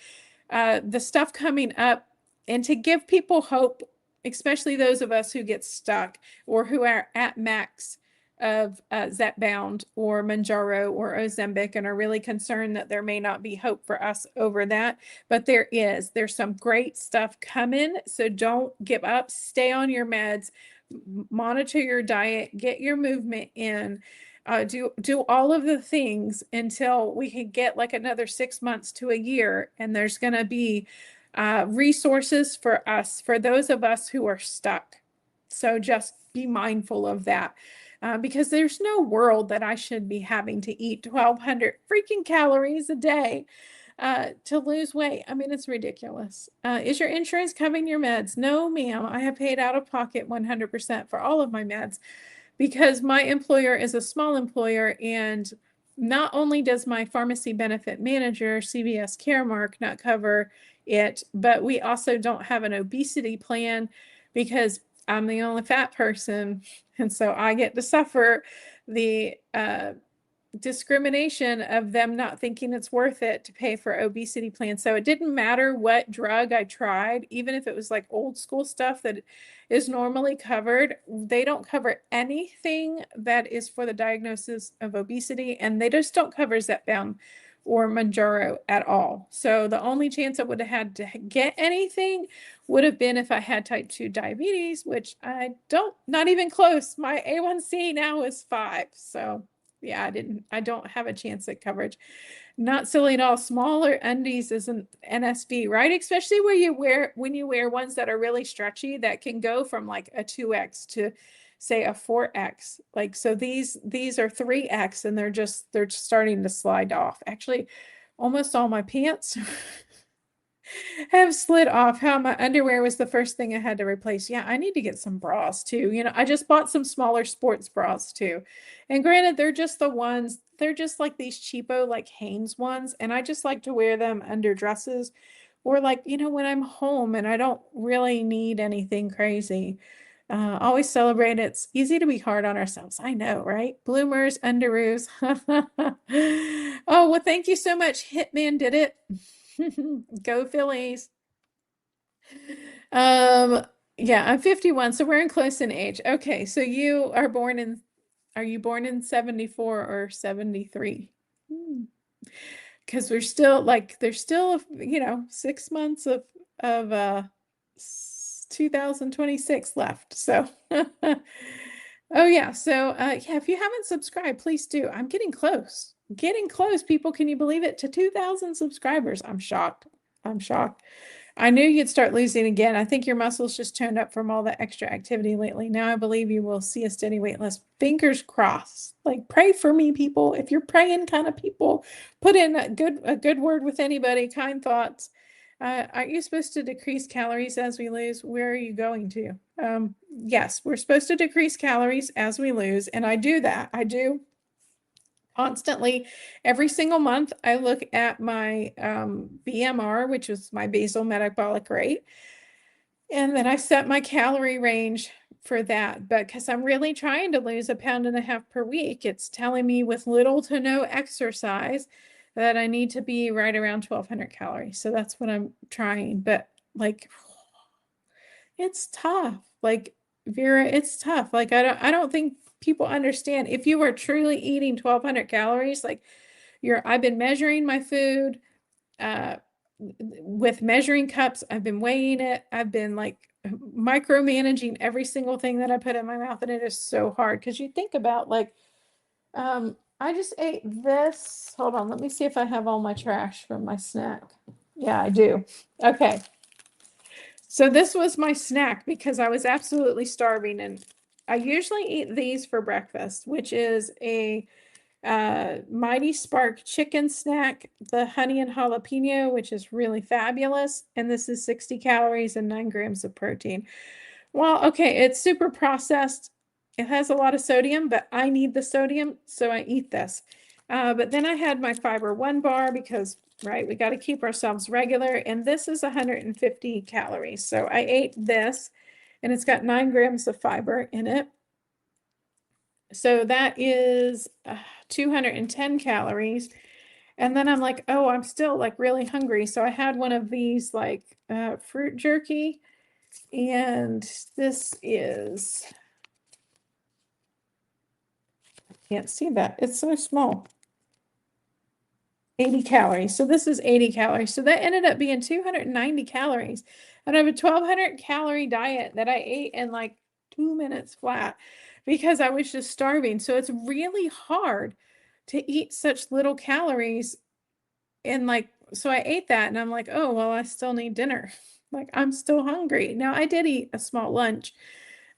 the stuff coming up and to give people hope, especially those of us who get stuck or who are at max of Zepbound or Mounjaro or Ozempic and are really concerned that there may not be hope for us over that. But there is. There's some great stuff coming. So don't give up. Stay on your meds. Monitor your diet. Get your movement in. Do all of the things until we can get like another 6 months to a year, and there's going to be resources for us, for those of us who are stuck. So just be mindful of that, because there's no world that I should be having to eat 1,200 freaking calories a day to lose weight. I mean, it's ridiculous. Is your insurance covering your meds? No, ma'am. I have paid out of pocket 100% for all of my meds, because my employer is a small employer, and not only does my pharmacy benefit manager, CVS Caremark, not cover it, but we also don't have an obesity plan because I'm the only fat person. And so I get to suffer the discrimination of them not thinking it's worth it to pay for obesity plans. So it didn't matter what drug I tried, even if it was like old school stuff that is normally covered, they don't cover anything that is for the diagnosis of obesity, and they just don't cover Zepbound or Mounjaro at all. So the only chance I would have had to get anything would have been if I had type 2 diabetes, which I don't, not even close. My A1C now is 5. So yeah, I don't have a chance at coverage. Not silly at all. Smaller undies is an NSV, right? Especially when you wear ones that are really stretchy, that can go from like a 2X to say a 4X. Like, so these are 3X, and they're starting to slide off. Actually, almost all my pants have slid off. How my underwear was the first thing I had to replace. Yeah, I need to get some bras too. You know, I just bought some smaller sports bras too. And granted, they're just the ones, they're just like these cheapo, like Hanes ones. And I just like to wear them under dresses, or like, you know, when I'm home and I don't really need anything crazy. Always celebrate. It's easy to be hard on ourselves. I know, right? Bloomers, underoos. Oh, well, thank you so much. Hitman did it. Go Phillies. Um, yeah, I'm 51, so we're in close in age. Okay, so are you born in 74 or 73? Because we're still like, there's still, 6 months of 2026 left. So, oh yeah. So, yeah, if you haven't subscribed, please do. I'm getting close. Getting close, people. Can you believe it? To 2,000 subscribers. I'm shocked. I'm shocked. I knew you'd start losing again. I think your muscles just toned up from all the extra activity lately. Now I believe you will see a steady weight loss. Fingers crossed. Like, pray for me, people. If you're praying kind of people, put in a good word with anybody, kind thoughts. Aren't you supposed to decrease calories as we lose? Where are you going to? Yes, we're supposed to decrease calories as we lose, and I do that. I do constantly. Every single month, I look at my BMR, which is my basal metabolic rate, and then I set my calorie range for that. But because I'm really trying to lose 1.5 pounds per week, it's telling me with little to no exercise that I need to be right around 1,200 calories. So that's what I'm trying. But like, it's tough. Like, Vera, it's tough. Like, I don't think people understand. If you are truly eating 1,200 calories, like I've been measuring my food with measuring cups. I've been weighing it. I've been like micromanaging every single thing that I put in my mouth. And it is so hard, because you think about like, I just ate this. Hold on. Let me see if I have all my trash from my snack. Yeah, I do. Okay. So this was my snack because I was absolutely starving, and I usually eat these for breakfast, which is a Mighty Spark chicken snack, the honey and jalapeno, which is really fabulous. And this is 60 calories and 9 grams of protein. Well, okay, it's super processed. It has a lot of sodium, but I need the sodium, so I eat this. But then I had my Fiber One bar because, right, we got to keep ourselves regular. And this is 150 calories. So I ate this, and it's got 9 grams of fiber in it. So that is 210 calories. And then I'm like, oh, I'm still like really hungry. So I had one of these like fruit jerky. And this is, can't see that. It's so small. 80 calories. So this is 80 calories. So that ended up being 290 calories. And I have a 1200 calorie diet that I ate in like 2 minutes flat because I was just starving. So it's really hard to eat such little calories. And like, so I ate that and I'm like, oh, well, I still need dinner. Like, I'm still hungry. Now, I did eat a small lunch.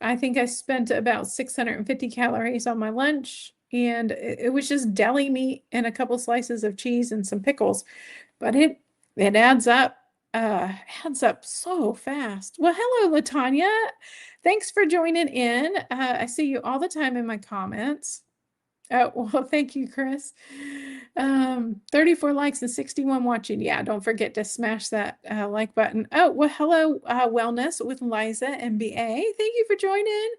I think I spent about 650 calories on my lunch, and it was just deli meat and a couple slices of cheese and some pickles. But it adds up so fast. Well, hello, Latanya. Thanks for joining in. I see you all the time in my comments. Oh, well, thank you, Chris. 34 likes and 61 watching. Yeah, don't forget to smash that like button. Oh, well, hello, Wellness with Liza MBA. Thank you for joining.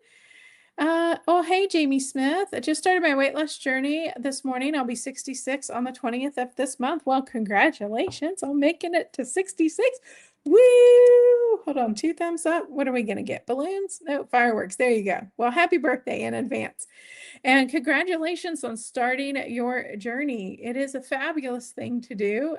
Oh, hey, Jamie Smith. I just started my weight loss journey this morning. I'll be 66 on the 20th of this month. Well, congratulations on making it to 66. Woo! Hold on, 2 thumbs up. What are we going to get? Balloons? No, fireworks. There you go. Well, happy birthday in advance. And congratulations on starting your journey. It is a fabulous thing to do.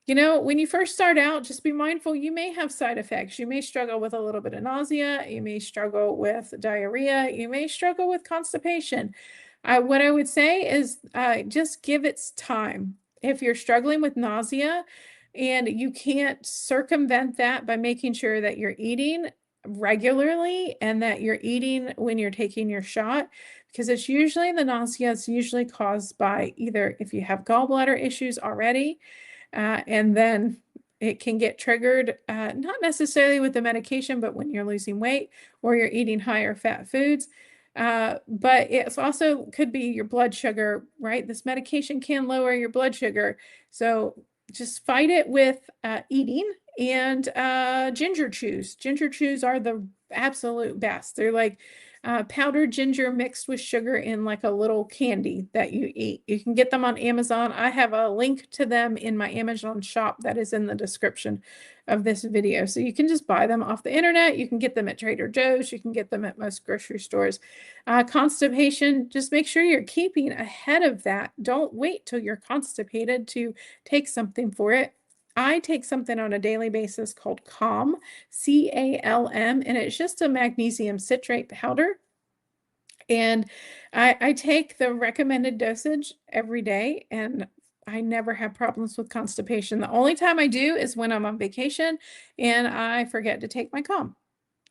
You know, when you first start out, just be mindful you may have side effects. You may struggle with a little bit of nausea. You may struggle with diarrhea. You may struggle with constipation. What I would say is just give it time. If you're struggling with nausea and you can't circumvent that by making sure that you're eating regularly and that you're eating when you're taking your shot, because it's usually the nausea is usually caused by either if you have gallbladder issues already, and then it can get triggered, not necessarily with the medication, but when you're losing weight or you're eating higher fat foods. But it's also could be your blood sugar, right? This medication can lower your blood sugar. So just fight it with eating and ginger chews. Ginger chews are the absolute best. They're like powdered ginger mixed with sugar in like a little candy that you eat. You can get them on Amazon. I have a link to them in my Amazon shop that is in the description of this video. So you can just buy them off the internet. You can get them at Trader Joe's. You can get them at most grocery stores. Constipation, just make sure you're keeping ahead of that. Don't wait till you're constipated to take something for it. I take something on a daily basis called Calm, CALM, and it's just a magnesium citrate powder. And I take the recommended dosage every day, and I never have problems with constipation. The only time I do is when I'm on vacation and I forget to take my Calm.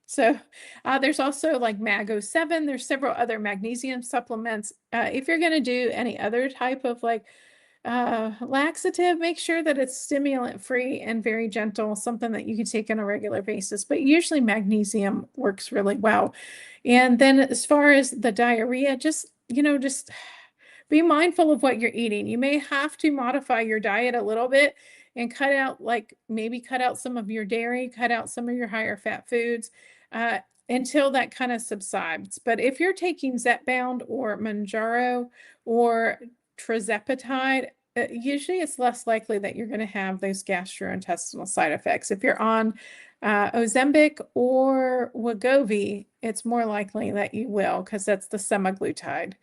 So there's also like Mag07. There's several other magnesium supplements. If you're going to do any other type of like laxative, make sure that it's stimulant free and very gentle, something that you can take on a regular basis. But usually magnesium works really well. And then as far as the diarrhea, just, you know, just be mindful of what you're eating. You may have to modify your diet a little bit and cut out, like maybe cut out some of your dairy, cut out some of your higher fat foods until that kind of subsides. But if you're taking Zepbound or Mounjaro or trizepatide, usually it's less likely that you're going to have those gastrointestinal side effects. If you're on Ozempic or Wegovy, it's more likely that you will, because that's the semaglutide.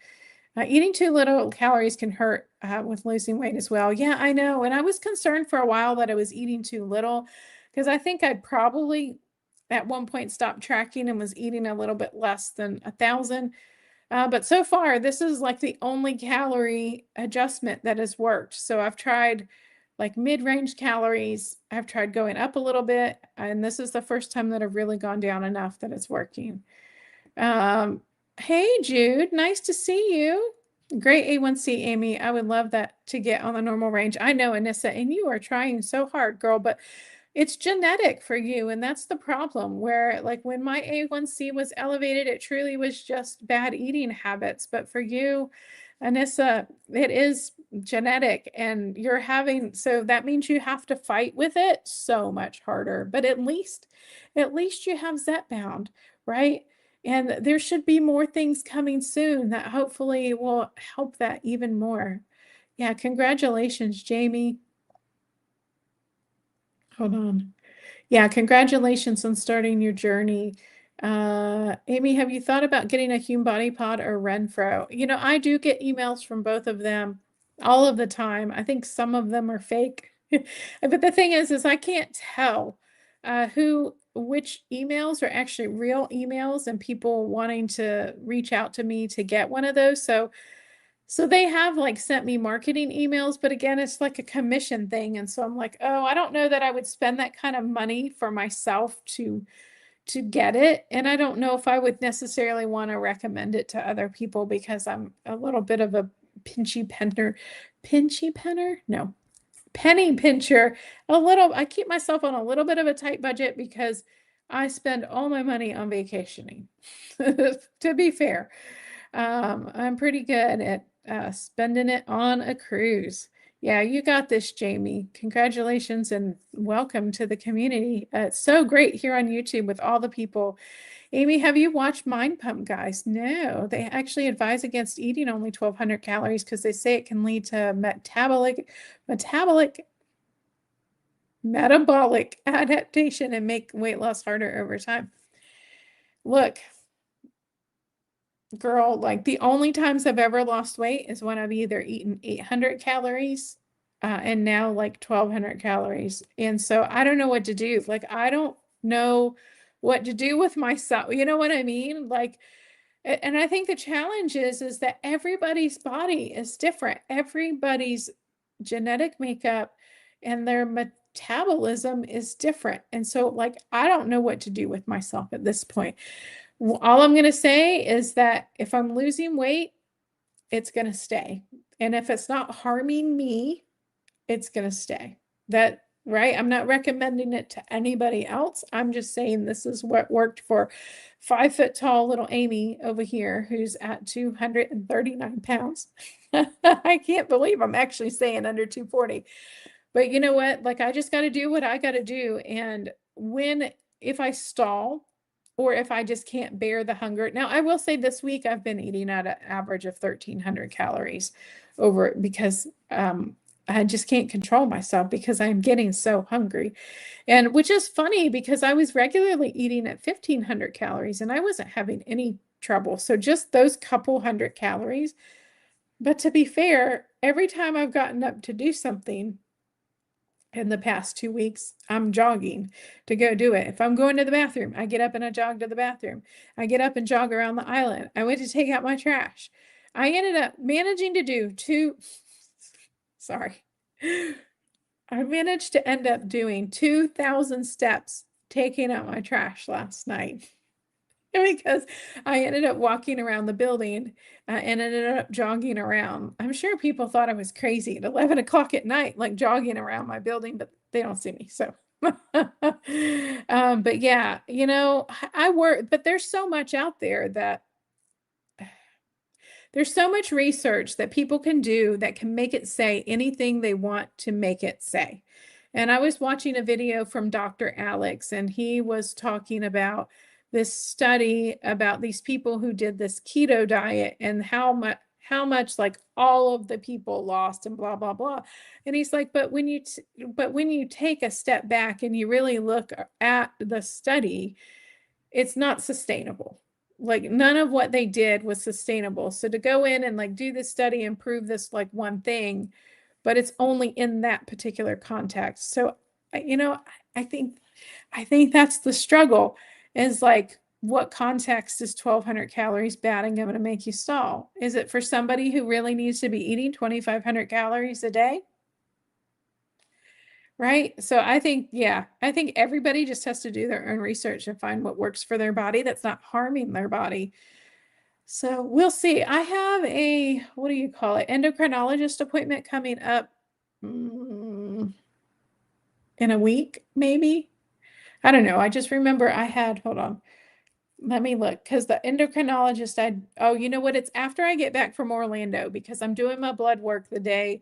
Eating too little calories can hurt with losing weight as well. Yeah, I know. And I was concerned for a while that I was eating too little, because I think I'd probably at one point stopped tracking and was eating a little bit less than 1,000. But so far, this is like the only calorie adjustment that has worked. So I've tried like mid-range calories. I've tried going up a little bit, and this is the first time that I've really gone down enough that it's working. Hey, Jude, nice to see you. Great A1C, Amy. I would love that to get on the normal range. I know, Anissa, and you are trying so hard, girl, but it's genetic for you. And that's the problem, where like when my A1C was elevated, it truly was just bad eating habits. But for you, Anissa, it is genetic, and you're having, so that means you have to fight with it so much harder. But at least you have Zepbound, right? And there should be more things coming soon that hopefully will help that even more. Yeah, congratulations, Jamie. Hold on. Yeah, congratulations on starting your journey. Amy, have you thought about getting a Hume Body Pod or Renfro? You know, I do get emails from both of them all of the time. I think some of them are fake. But the thing is I can't tell which emails are actually real emails and people wanting to reach out to me to get one of those. So they have like sent me marketing emails, but again, it's like a commission thing. And so I'm like, oh, I don't know that I would spend that kind of money for myself to get it. And I don't know if I would necessarily want to recommend it to other people because I'm a little bit of a pinchy penner? No, penny pincher. I keep myself on a little bit of a tight budget because I spend all my money on vacationing. To be fair, I'm pretty good at spending it on a cruise. Yeah, you got this, Jamie. Congratulations and welcome to the community. It's so great here on YouTube with all the people. Amy, have you watched Mind Pump, guys? No, they actually advise against eating only 1,200 calories because they say it can lead to metabolic adaptation and make weight loss harder over time. Look, girl, like the only times I've ever lost weight is when I've either eaten 800 calories and now like 1,200 calories. And so I don't know what to do. Like, I don't know what to do with myself. You know what I mean? Like, and I think the challenge is that everybody's body is different. Everybody's genetic makeup and their metabolism is different. And so, like, I don't know what to do with myself at this point. All I'm going to say is that if I'm losing weight, it's going to stay. And if it's not harming me, it's going to stay. That, right? I'm not recommending it to anybody else. I'm just saying this is what worked for 5 foot tall little Amy over here, who's at 239 pounds. I can't believe I'm actually saying under 240. But you know what? Like, I just got to do what I got to do. And if I stall or if I just can't bear the hunger. Now, I will say this week I've been eating at an average of 1,300 calories over because I just can't control myself because I'm getting so hungry. And which is funny because I was regularly eating at 1,500 calories and I wasn't having any trouble. So just those couple hundred calories. But to be fair, every time I've gotten up to do something, in the past 2 weeks, I'm jogging to go do it. If I'm going to the bathroom, I get up and I jog to the bathroom. I get up and jog around the island. I went to take out my trash. I ended up managing to do sorry. I managed to end up doing 2,000 steps taking out my trash last night. Because I ended up walking around the building and ended up jogging around. I'm sure people thought I was crazy at 11 o'clock at night, like jogging around my building, but they don't see me. So, but yeah, you know, I work, but there's so much out there that there's so much research that people can do that can make it say anything they want to make it say. And I was watching a video from Dr. Alex, and he was talking about this study about these people who did this keto diet and how much like all of the people lost and blah blah blah. And he's like, but when you take a step back and you really look at the study, it's not sustainable. Like, none of what they did was sustainable. So to go in and like do this study and prove this like one thing, but it's only in that particular context. So, you know, I think that's the struggle, is like, what context is 1,200 calories bad and going to make you stall? Is it for somebody who really needs to be eating 2,500 calories a day? Right? So I think, yeah, I think everybody just has to do their own research and find what works for their body that's not harming their body. So we'll see. I have a, what do you call it, endocrinologist appointment coming up in a week, maybe. I don't know. I just remember I had, hold on, let me look, because the endocrinologist, oh, you know what? It's after I get back from Orlando because I'm doing my blood work the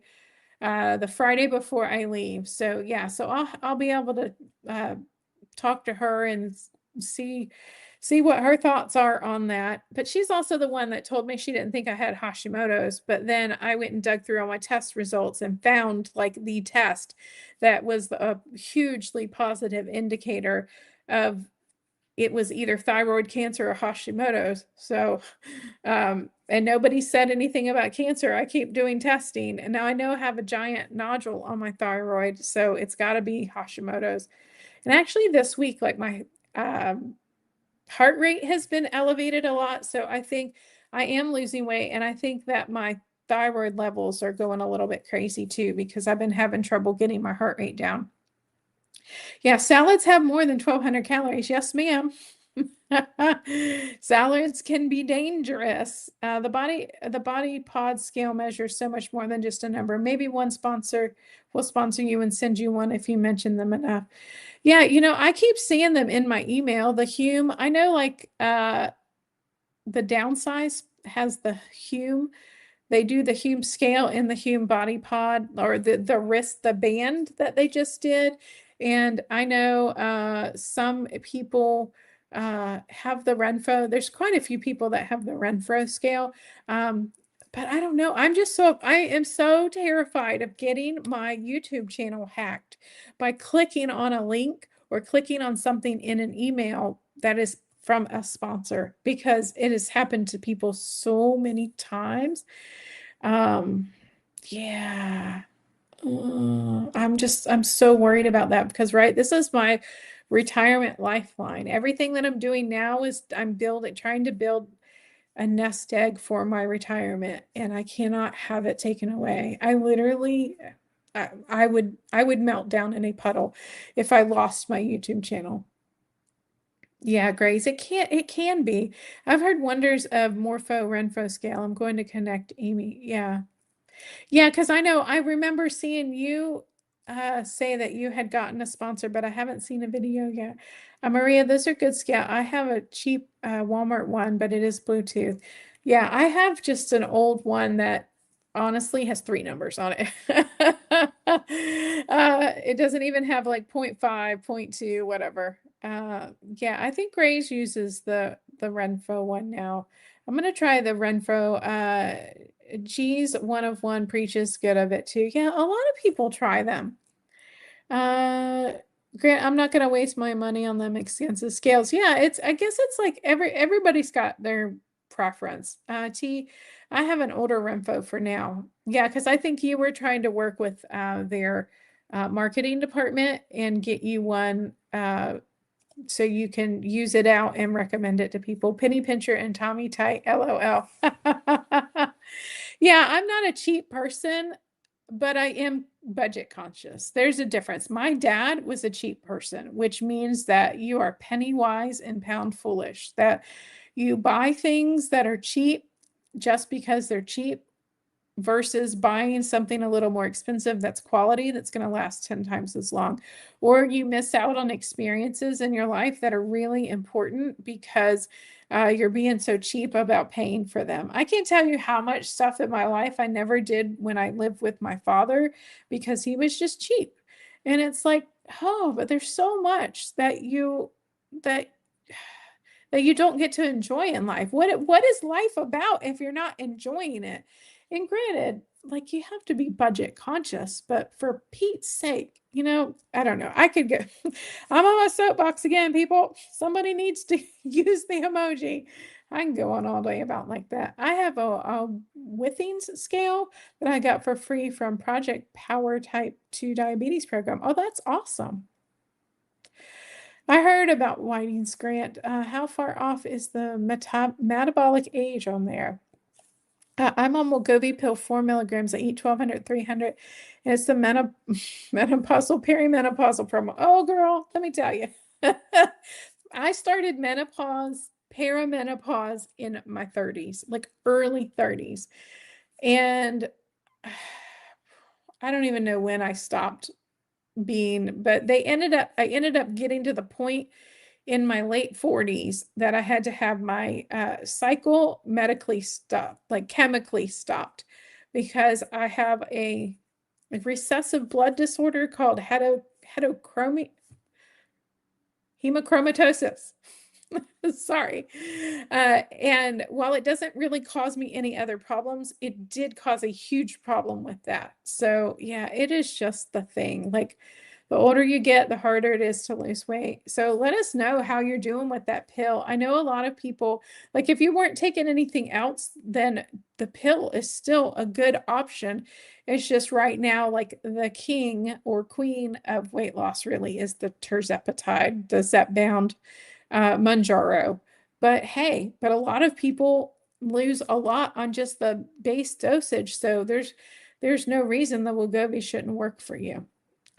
Friday before I leave. So yeah, so I'll be able to talk to her and see see what her thoughts are on that. But she's also the one that told me she didn't think I had Hashimoto's. But then I went and dug through all my test results and found like the test that was a hugely positive indicator of it was either thyroid cancer or Hashimoto's. So, and nobody said anything about cancer. I keep doing testing, and now I know I have a giant nodule on my thyroid, so it's got to be Hashimoto's. And actually, this week, like my heart rate has been elevated a lot, so I think I am losing weight, and I think that my thyroid levels are going a little bit crazy too because I've been having trouble getting my heart rate down. Yeah, salads have more than 1,200 calories. Yes, ma'am. Salads can be dangerous. The body pod scale measures so much more than just a number. Maybe one sponsor will sponsor you and send you one if you mention them enough. Yeah, I keep seeing them in my email. The Hume, I know like the downsize has the Hume. They do the Hume scale in the Hume body pod or the wrist, the band that they just did. And I know some people have the Renfro. There's quite a few people that have the Renfro scale. But I don't know. I am so terrified of getting my YouTube channel hacked by clicking on a link or clicking on something in an email that is from a sponsor because it has happened to people so many times. Yeah. I'm so worried about that because, right, this is my retirement lifeline. Everything that I'm doing now is trying to build a nest egg for my retirement, and I cannot have it taken away. I literally, I would melt down in a puddle if I lost my YouTube channel. Yeah, Grace, it can be. I've heard wonders of Renfro scale. I'm going to connect Amy. Yeah. Yeah, because I remember seeing you say that you had gotten a sponsor, but I haven't seen a video yet. Maria, those are good scale. I have a cheap Walmart one, but it is Bluetooth. Yeah, I have just an old one that honestly has 3 numbers on it. It doesn't even have like 0.5, 0.2, whatever. Yeah, I think Grace uses the Renfro one now. I'm gonna try the Renfro. G's one of one preaches good of it too. Yeah, a lot of people try them. Uh, Grant, I'm not gonna waste my money on them expensive scales. Yeah, I guess it's like everybody's got their preference. I have an older Renfo for now. Yeah, because I think you were trying to work with their marketing department and get you one so you can use it out and recommend it to people. Penny Pincher and Tommy Tight, LOL. Yeah, I'm not a cheap person, but I am budget conscious. There's a difference. My dad was a cheap person, which means that you are penny wise and pound foolish, that you buy things that are cheap just because they're cheap versus buying something a little more expensive that's quality that's going to last 10 times as long. Or you miss out on experiences in your life that are really important because you're being so cheap about paying for them. I can't tell you how much stuff in my life I never did when I lived with my father because he was just cheap. And it's like, oh, but there's so much that that you don't get to enjoy in life. What is life about if you're not enjoying it? And granted, like you have to be budget conscious, but for Pete's sake, I don't know. I could get I'm on my soapbox again, people. Somebody needs to use the emoji. I can go on all day about like that. I have a Withings scale that I got for free from Project Power Type 2 Diabetes Program. Oh, that's awesome. I heard about Whiting's grant. How far off is the metabolic age on there? I'm on Wegovy pill, 4 milligrams. I eat 1,200, 300. And it's the menopausal, perimenopausal promo. Oh, girl, let me tell you. I started perimenopause in my 30s, like early 30s. And I don't even know when I stopped but I ended up getting to the point in my late 40s that I had to have my cycle medically stopped, like chemically stopped, because I have a recessive blood disorder called hemochromatosis. Sorry. And while it doesn't really cause me any other problems, it did cause a huge problem with that. So yeah, it is just the thing. Like the older you get, the harder it is to lose weight. So let us know how you're doing with that pill. I know a lot of people, like if you weren't taking anything else, then the pill is still a good option. It's just right now, like the king or queen of weight loss really is the tirzepatide, the Zepbound Mounjaro. But hey, but a lot of people lose a lot on just the base dosage. So there's no reason the Wegovy shouldn't work for you.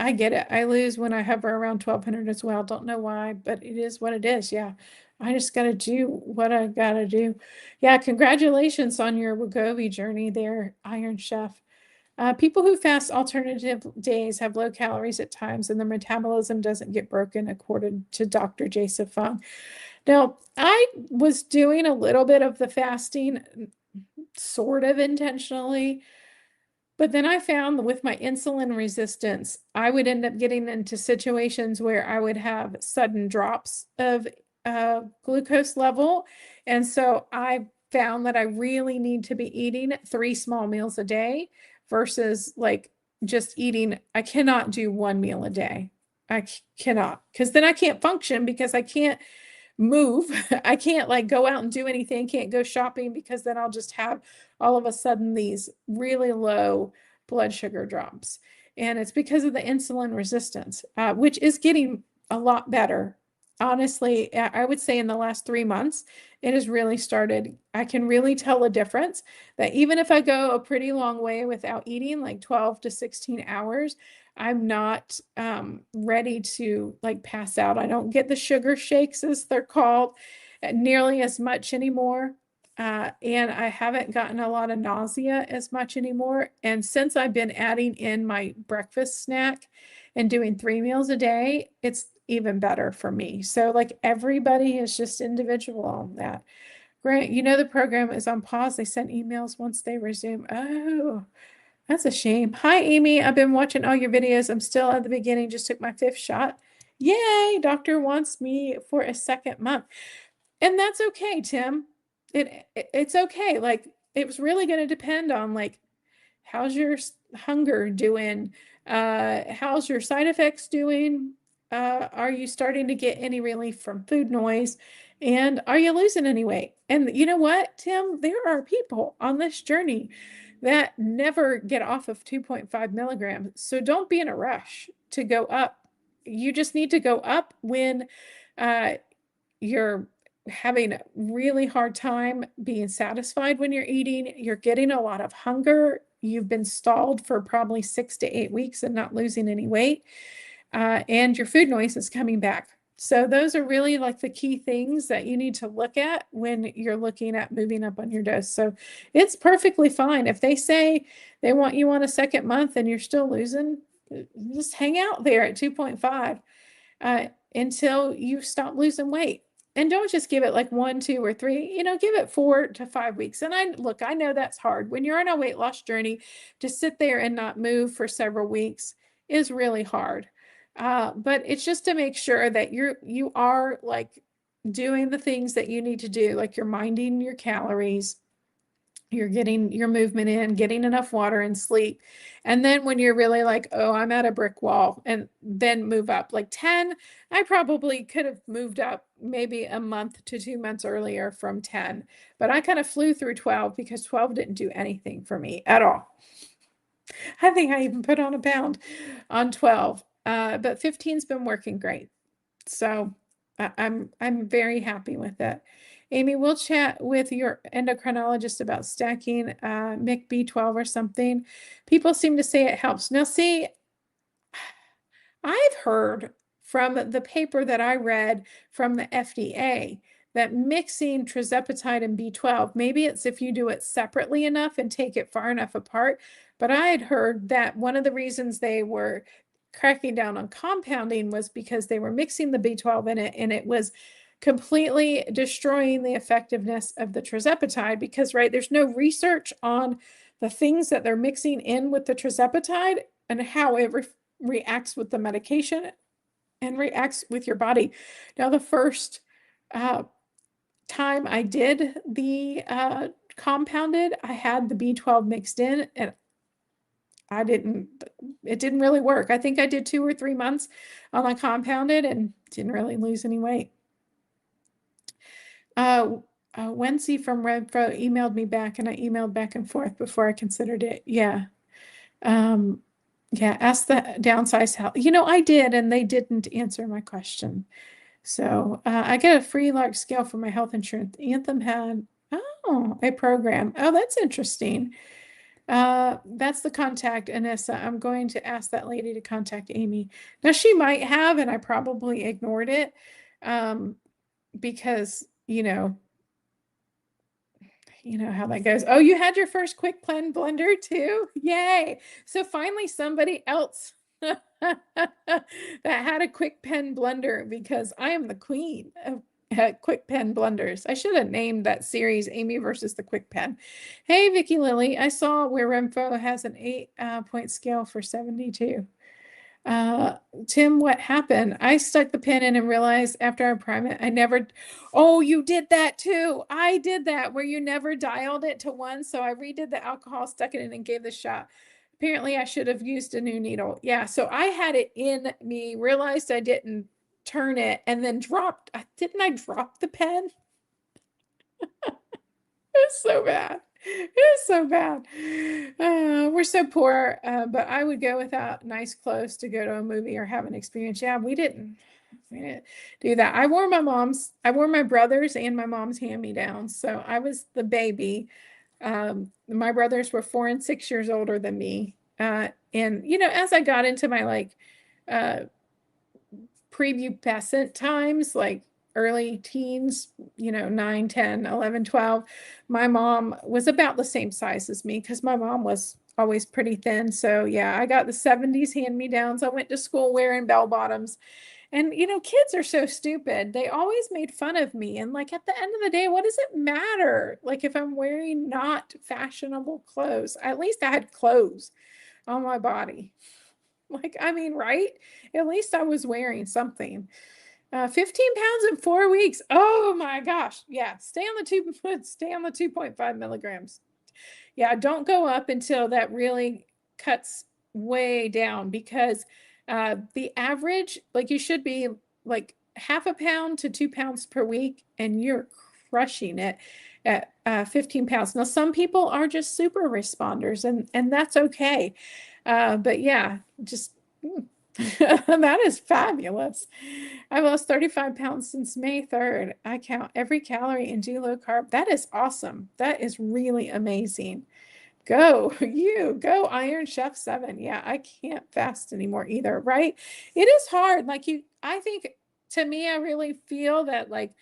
I get it. I lose when I hover around 1200 as well. Don't know why, but it is what it is. Yeah. I just got to do what I got to do. Yeah. Congratulations on your Wegovy journey there, Iron Chef. People who fast alternative days have low calories at times and their metabolism doesn't get broken, according to Dr. Jason Fung. Now, I was doing a little bit of the fasting, sort of intentionally, but then I found that with my insulin resistance, I would end up getting into situations where I would have sudden drops of glucose level. And so I found that I really need to be eating 3 small meals a day versus like just eating. I cannot do 1 meal a day. I cannot, because then I can't function because I can't move. I can't like go out and do anything, can't go shopping because then I'll just have all of a sudden these really low blood sugar drops. And it's because of the insulin resistance, which is getting a lot better. Honestly, I would say in the last 3 months, it has really started. I can really tell a difference that even if I go a pretty long way without eating, like 12 to 16 hours, I'm not ready to like pass out. I don't get the sugar shakes, as they're called, nearly as much anymore. And I haven't gotten a lot of nausea as much anymore. And since I've been adding in my breakfast snack and doing 3 meals a day, it's even better for me. So, like, everybody is just individual on that. Grant, you know, the program is on pause. They sent emails once they resume. Oh, that's a shame. Hi, Amy. I've been watching all your videos. I'm still at the beginning, just took my 5th shot. Yay, doctor wants me for a second month. And that's okay, Tim. It's okay. Like it was really going to depend on like how's your hunger doing? How's your side effects doing? Are you starting to get any relief from food noise? And are you losing any weight? And you know what, Tim? There are people on this journey that never get off of 2.5 milligrams. So don't be in a rush to go up. You just need to go up when uh, you're having a really hard time being satisfied when you're eating, you're getting a lot of hunger, you've been stalled for probably 6 to 8 weeks and not losing any weight, and your food noise is coming back. So those are really like the key things that you need to look at when you're looking at moving up on your dose. So it's perfectly fine. If they say they want you on a second month and you're still losing, just hang out there at 2.5 until you stop losing weight. And don't just give it like 1, 2, or 3, give it 4 to 5 weeks. And I know that's hard. When you're on a weight loss journey, to sit there and not move for several weeks is really hard. But it's just to make sure that you are like doing the things that you need to do, like you're minding your calories, you're getting your movement in, getting enough water and sleep. And then when you're really like, oh, I'm at a brick wall, and then move up. Like 10, I probably could have moved up maybe a month to 2 months earlier from 10, but I kind of flew through 12 because 12 didn't do anything for me at all. I think I even put on a pound on 12, but 15's been working great. So I'm very happy with it. Amy, we'll chat with your endocrinologist about stacking MIC B12 or something. People seem to say it helps. Now, see, I've heard from the paper that I read from the FDA that mixing tirzepatide and B12, maybe it's if you do it separately enough and take it far enough apart, but I had heard that one of the reasons they were cracking down on compounding was because they were mixing the B12 in it and it was completely destroying the effectiveness of the tirzepatide because, right, there's no research on the things that they're mixing in with the tirzepatide and how it reacts with the medication and reacts with your body. Now, the first uh, time I did the compounded, I had the B12 mixed in, and it didn't really work. I think I did 2 or 3 months on my compounded and didn't really lose any weight. Uh, Wency from Redfro emailed me back, and I emailed back and forth before I considered it. Yeah. Um, yeah, ask the downsize help. I did, and they didn't answer my question. So I get a free large scale for my health insurance. Anthem had, a program. Oh, that's interesting. That's the contact, Anissa. I'm going to ask that lady to contact Amy. Now, she might have, and I probably ignored it because, you know how that goes. Oh, you had your first quick blend blender too? Yay. So finally somebody else that had a quick pen blender, because I am the queen of quick pen blenders. I should have named that series Amy versus the quick pen. Hey, Vicky Lily, I saw where Remfo has an 8 point scale for 72. Tim, what happened? I stuck the pin in and realized after I prime it, I never. Oh, you did that too. I did that where you never dialed it to 1. So I redid the alcohol, stuck it in, and gave the shot. Apparently, I should have used a new needle. Yeah. So I had it in me, realized I didn't turn it, and then dropped. Didn't I drop the pen? It's so bad. It's so bad. We're so poor, but I would go without nice clothes to go to a movie or have an experience. Yeah, we didn't do that. I wore my brother's and my mom's hand-me-downs. So I was the baby. My brothers were 4 and 6 years older than me. And as I got into my uh, prepubescent times, like early teens, 9, 10, 11, 12, my mom was about the same size as me because my mom was always pretty thin. So yeah, I got the 70s hand-me-downs. I went to school wearing bell bottoms. And kids are so stupid. They always made fun of me. And like at the end of the day, what does it matter? Like if I'm wearing not fashionable clothes, at least I had clothes on my body. Like, I mean, right? At least I was wearing something. 15 pounds in 4 weeks. Oh my gosh. Yeah. Stay on the 2.5 milligrams. Yeah. Don't go up until that really cuts way down, because the average, like you should be like 0.5 pound to 2 pounds per week, and you're crushing it at 15 pounds. Now, some people are just super responders, and that's okay. But yeah, just that is fabulous. I've lost 35 pounds since May 3rd. I count every calorie and do low carb. That is awesome. That is really amazing. Go, go Iron Chef 7. Yeah, I can't fast anymore either, right? It is hard. I think, to me, I really feel that like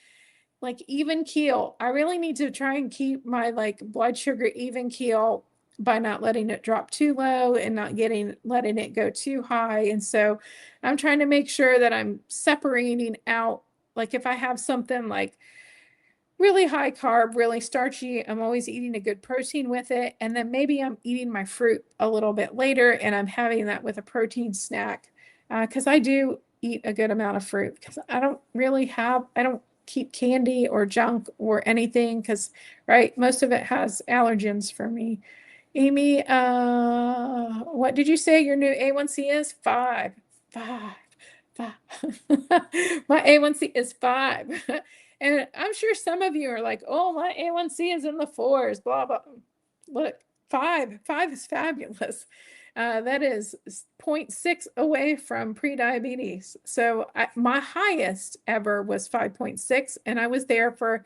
even keel. I really need to try and keep my blood sugar even keel by not letting it drop too low and not letting it go too high. And so I'm trying to make sure that I'm separating out, like if I have something like really high carb, really starchy, I'm always eating a good protein with it. And then maybe I'm eating my fruit a little bit later and I'm having that with a protein snack. Because I do eat a good amount of fruit, because I don't keep candy or junk or anything, because, right, most of it has allergens for me. Amy, what did you say your new A1C is? 5. 5. 5. My A1C is 5. And I'm sure some of you are like, oh, my A1C is in the 4s, blah, blah. Look, 5. 5 is fabulous. That is 0.6 away from pre-diabetes. So my highest ever was 5.6, and I was there for,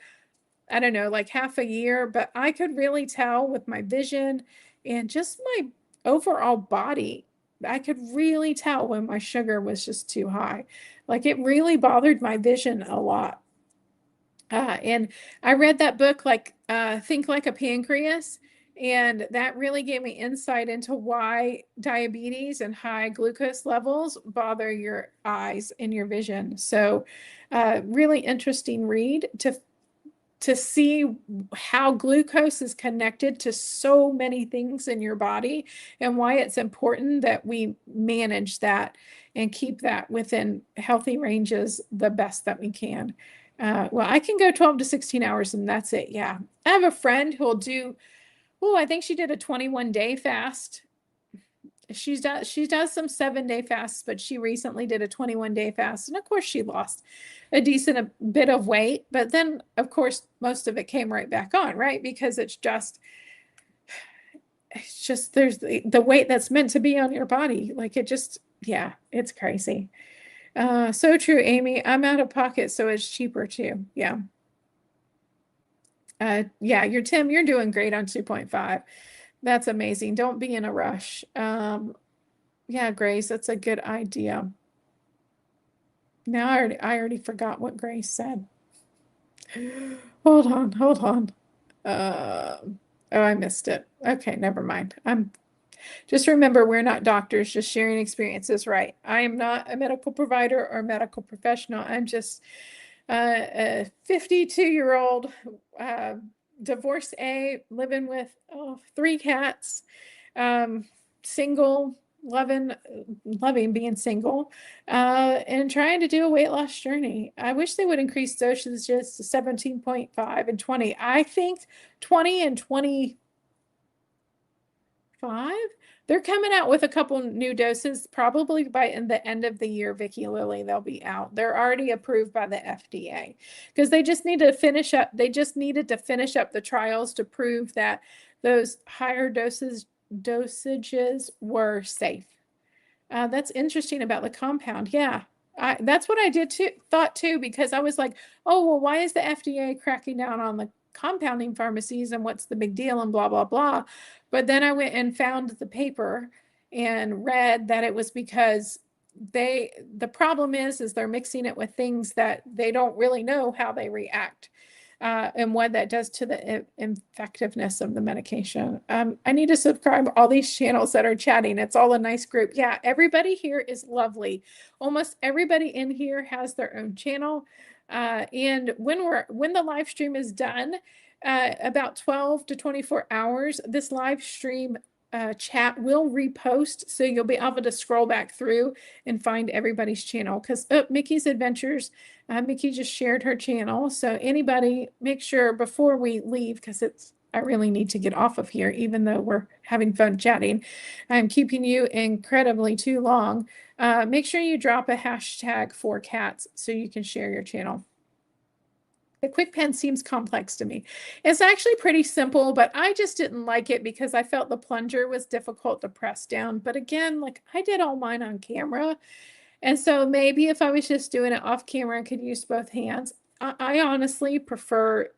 I don't know, like half a year, but I could really tell with my vision and just my overall body. I could really tell when my sugar was just too high. Like it really bothered my vision a lot. And I read that book, Think Like a Pancreas, and that really gave me insight into why diabetes and high glucose levels bother your eyes and your vision. So, really interesting read to see how glucose is connected to so many things in your body, and why it's important that we manage that and keep that within healthy ranges the best that we can. Well, I can go 12 to 16 hours and that's it. Yeah. I have a friend who'll do, oh, I think she did a 21-day fast. She does some 7-day fasts, but she recently did a 21-day fast. And of course she lost a decent bit of weight, but then of course most of it came right back on, right? Because it's just there's the weight that's meant to be on your body. Like it just, yeah, it's crazy. So true, Amy. I'm out of pocket, so it's cheaper too. Yeah. Yeah, you're doing great on 2.5. That's amazing. Don't be in a rush. Yeah, Grace, that's a good idea. Now I already forgot what Grace said. Hold on, hold on. Oh, I missed it. Okay, never mind. Just remember we're not doctors, just sharing experiences, right? I am not a medical provider or medical professional. I'm just a 52-year-old divorcee living with 3 cats, single, loving being single, and trying to do a weight loss journey. I wish they would increase dosages to 17.5 and 20. I think 20 and 25. They're coming out with a couple new doses, probably by the end of the year, Vicky Lilly, they'll be out. They're already approved by the FDA because they just need to finish up. They just needed to finish up the trials to prove that those higher dosages were safe. That's interesting about the compound. Yeah. That's what I thought too, because I was like, oh, well, why is the FDA cracking down on the compounding pharmacies and what's the big deal and blah, blah, blah. But then I went and found the paper and read that it was because the problem is they're mixing it with things that they don't really know how they react. And what that does to the effectiveness of the medication. I need to subscribe all these channels that are chatting. It's all a nice group. Yeah, everybody here is lovely. Almost everybody in here has their own channel. And when the live stream is done, about 12 to 24 hours, this live stream chat will repost, so you'll be able to scroll back through and find everybody's channel. Because Mickey's Adventures, Mickey just shared her channel, so anybody, make sure before we leave, because I really need to get off of here, even though we're having fun chatting. I'm keeping you incredibly too long. Make sure you drop a hashtag for cats so you can share your channel. The quick pen seems complex to me. It's actually pretty simple, but I just didn't like it because I felt the plunger was difficult to press down. But again, like I did all mine on camera. And so maybe if I was just doing it off camera, I could use both hands. I honestly prefer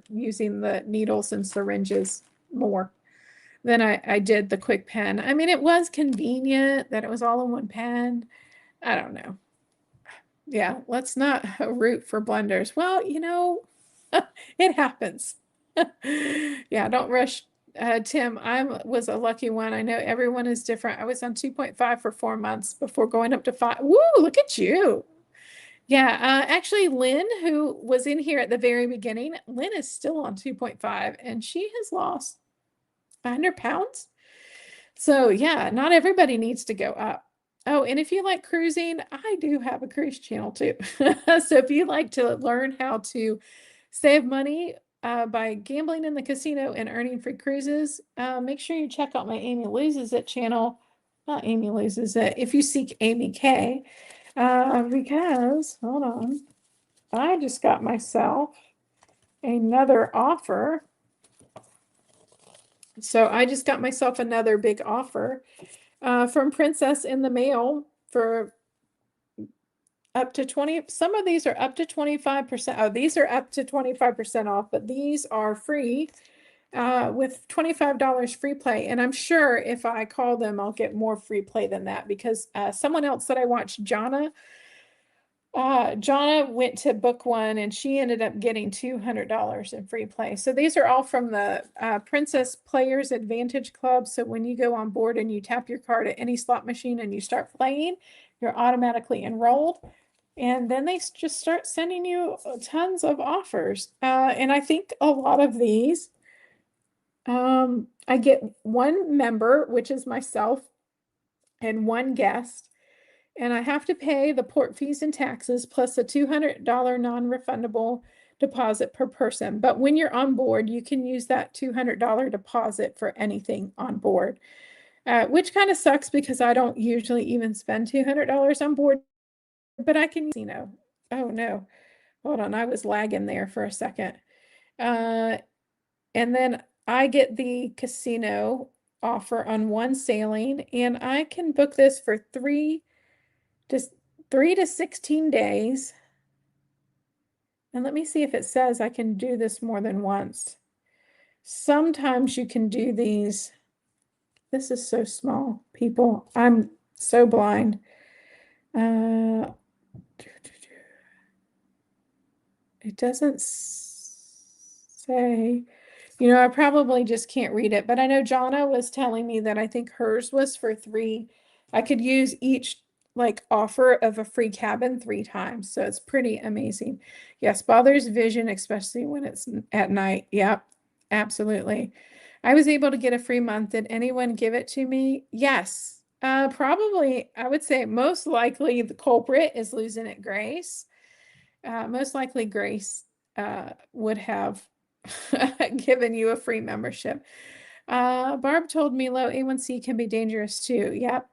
using the needles and syringes more than I did the quick pen. I mean, it was convenient that it was all in one pen. I don't know. Yeah, let's not root for blunders. Well, it happens. Yeah, don't rush. Tim, I was a lucky one. I know everyone is different. I was on 2.5 for 4 months before going up to 5. Woo, look at you. Yeah, actually, Lynn, who was in here at the very beginning, Lynn is still on 2.5 and she has lost 100 pounds. So, yeah, not everybody needs to go up. Oh, and if you like cruising, I do have a cruise channel too. So if you like to learn how to save money by gambling in the casino and earning free cruises, make sure you check out my Amy Loses It channel. Not Amy Loses It. If you seek Amy K, because hold on, I just got myself another offer. So I just got myself another big offer from Princess in the mail for up to 20. Some of these are up to 25%. Oh, these are up to 25% off, but these are free with $25 free play. And I'm sure if I call them, I'll get more free play than that because someone else that I watched, Jonna went to book one and she ended up getting $200 in free play. So these are all from the Princess Players Advantage Club. So when you go on board and you tap your card at any slot machine and you start playing, you're automatically enrolled. And then they just start sending you tons of offers. And I think a lot of these, I get one member, which is myself, and one guest. and I have to pay the port fees and taxes plus a $200 non-refundable deposit per person. But when you're on board, you can use that $200 deposit for anything on board, which kind of sucks because I don't usually even spend $200 on board, but I can, oh no, hold on, I was lagging there for a second. And then I get the casino offer on one sailing, and I can book this for just 3 to 16 days. And let me see if it says I can do this more than once. Sometimes you can do these. This is so small, people. I'm so blind. It doesn't say. I probably just can't read it, but I know Jonna was telling me that I think hers was for 3. I could use each like offer of a free cabin 3 times. So it's pretty amazing. Yes, bothers vision, especially when it's at night. Yep, absolutely. I was able to get a free month. Did anyone give it to me? Yes. Probably, I would say most likely the culprit is losing it, Grace. Most likely Grace would have given you a free membership. Barb told me low A1C can be dangerous too. Yep.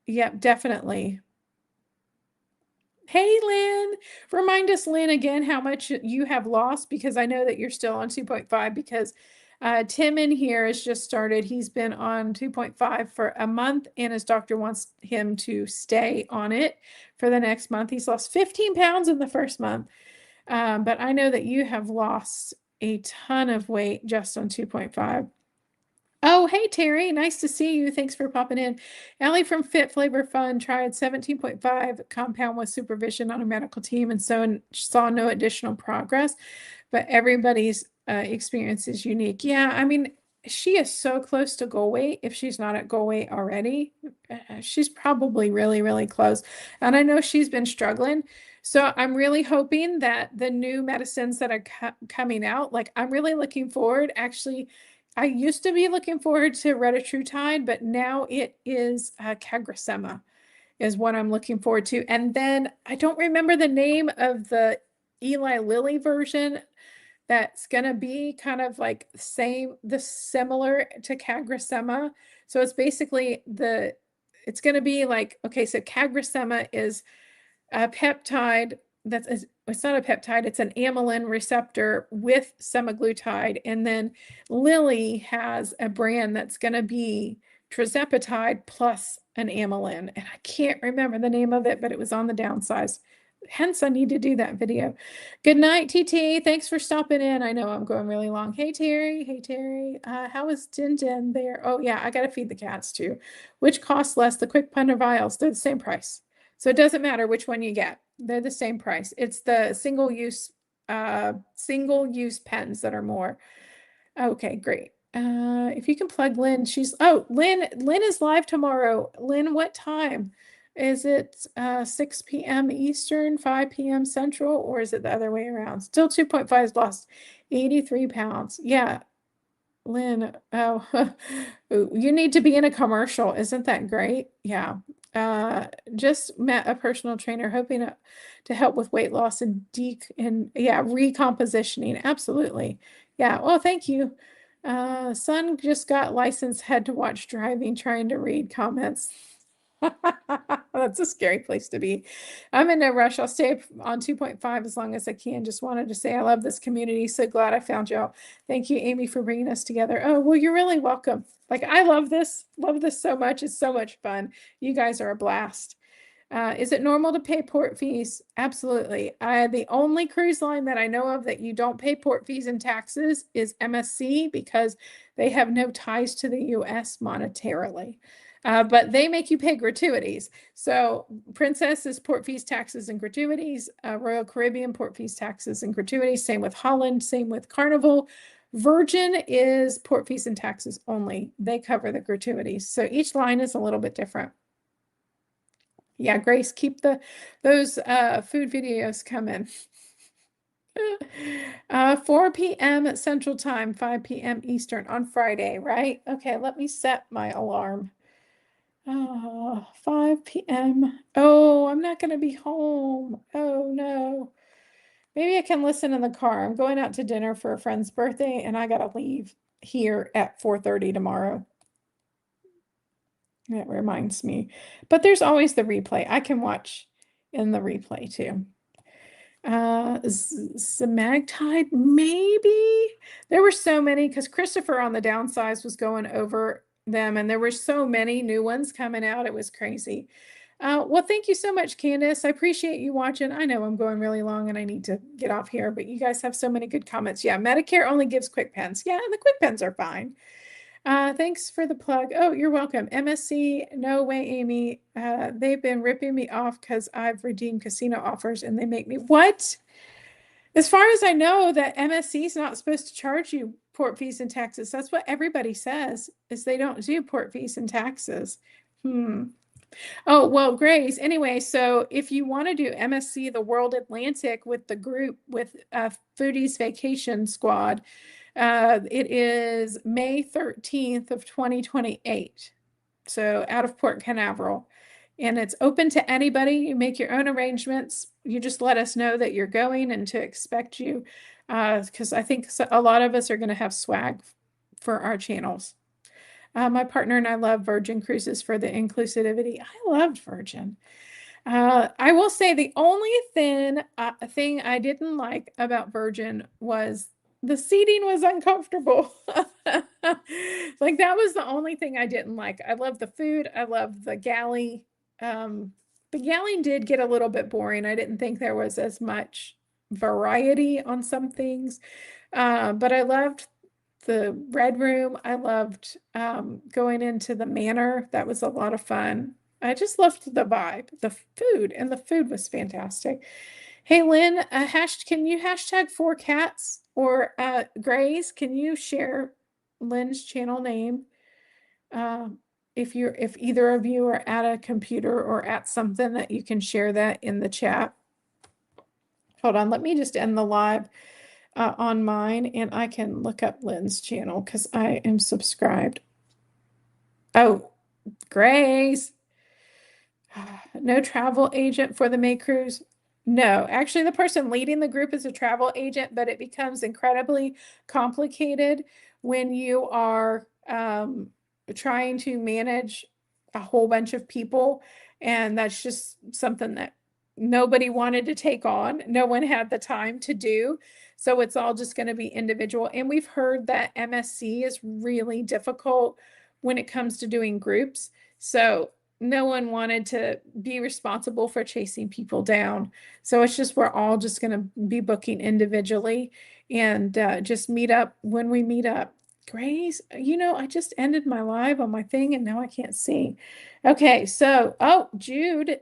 Yep, definitely. Hey, Lynn. Remind us, Lynn, again how much you have lost, because I know that you're still on 2.5, because Tim in here has just started. He's been on 2.5 for a month, and his doctor wants him to stay on it for the next month. He's lost 15 pounds in the first month. But I know that you have lost a ton of weight just on 2.5. Oh, hey, Terry. Nice to see you. Thanks for popping in. Allie from Fit Flavor Fun tried 17.5 compound with supervision on a medical team and so saw no additional progress, but everybody's experience is unique. Yeah, I mean, she is so close to goal weight. If she's not at goal weight already, she's probably really, really close. And I know she's been struggling. So I'm really hoping that the new medicines that are coming out, like I'm really looking forward. Actually, I used to be looking forward to retatrutide, but now it is CagriSema is what I'm looking forward to. And then I don't remember the name of the Eli Lilly version that's going to be kind of like similar to CagriSema. So it's basically it's going to be like, okay, so CagriSema is a peptide it's not a peptide, it's an amylin receptor with semaglutide. And then Lilly has a brand that's going to be tirzepatide plus an amylin. And I can't remember the name of it, but it was on the downsize. Hence, I need to do that video. Good night, TT. Thanks for stopping in. I know I'm going really long. Hey, Terry. Hey, Terry. How is Din Din there? Oh, yeah, I got to feed the cats too. Which costs less, the quick punter vials? They're the same price. So it doesn't matter which one you get. They're the same price. It's the single-use pens that are more. Okay, great. If you can plug Lynn, Lynn is live tomorrow. Lynn, what time? Is it 6 p.m. Eastern, 5 p.m. Central, or is it the other way around? Still 2.5 is lost 83 pounds. Yeah, Lynn, oh, you need to be in a commercial. Isn't that great? Yeah. Just met a personal trainer hoping to help with weight loss and recompositioning. Absolutely. Yeah. Well, thank you. Son just got licensed, had to watch driving, trying to read comments. That's a scary place to be. I'm in no rush. I'll stay on 2.5 as long as I can. Just wanted to say I love this community. So glad I found y'all. Thank you, Amy, for bringing us together. Oh, well, you're really welcome. Like, I love this so much. It's so much fun. You guys are a blast. Is it normal to pay port fees? Absolutely. The only cruise line that I know of that you don't pay port fees and taxes is MSC, because they have no ties to the US monetarily. But they make you pay gratuities. So Princess is port fees, taxes, and gratuities. Royal Caribbean, port fees, taxes, and gratuities. Same with Holland, same with Carnival. Virgin is port fees and taxes only. They cover the gratuities. So each line is a little bit different. Yeah, Grace, keep those food videos coming. 4 p.m. Central Time, 5 p.m. Eastern on Friday, right? Okay, let me set my alarm. Oh, 5 p.m. Oh, I'm not going to be home. Oh, no. Maybe I can listen in the car. I'm going out to dinner for a friend's birthday and I got to leave here at 4:30 tomorrow. That reminds me. But there's always the replay. I can watch in the replay too. Magtide, maybe. There were so many because Christopher on the downsize was going over them, and there were so many new ones coming out. It was crazy. Well, thank you so much, Candace. I appreciate you watching. I know I'm going really long and I need to get off here, but you guys have so many good comments. Yeah, Medicare only gives quick pens. Yeah, and the quick pens are fine. Thanks for the plug. Oh, you're welcome. MSC, no way, Amy. They've been ripping me off because I've redeemed casino offers and they make me what? As far as I know, that MSC is not supposed to charge you port fees and taxes. That's what everybody says, is they don't do port fees and taxes. Oh, well, Grace, anyway, so if you want to do MSC, the World Atlantic with the group with Foodies Vacation Squad, it is May 13th of 2028. So out of Port Canaveral. And it's open to anybody. You make your own arrangements. You just let us know that you're going and to expect you. Because I think a lot of us are going to have swag for our channels. My partner and I love Virgin Cruises for the inclusivity. I loved Virgin. I will say the only thing I didn't like about Virgin was the seating was uncomfortable. Like that was the only thing I didn't like. I love the food. I love the galley. The galley did get a little bit boring. I didn't think there was as much variety on some things. But I loved the Red Room. I loved going into the manor. That was a lot of fun. I just loved the vibe, the food, and the food was fantastic. Hey, Lynn, can you hashtag 4cats or Grays? Can you share Lynn's channel name? If either of you are at a computer or at something that you can share that in the chat. Hold on, let me just end the live on mine and I can look up Lynn's channel because I am subscribed. Oh, Grace. No travel agent for the May cruise. No, actually, the person leading the group is a travel agent, but it becomes incredibly complicated when you are trying to manage a whole bunch of people. And that's just something that nobody wanted to take on. No one had the time to do. So it's all just going to be individual. And we've heard that MSC is really difficult when it comes to doing groups. So no one wanted to be responsible for chasing people down. So it's just, we're all just going to be booking individually and just meet up when we meet up. Grace, I just ended my live on my thing and now I can't see. Okay, so, oh, Jude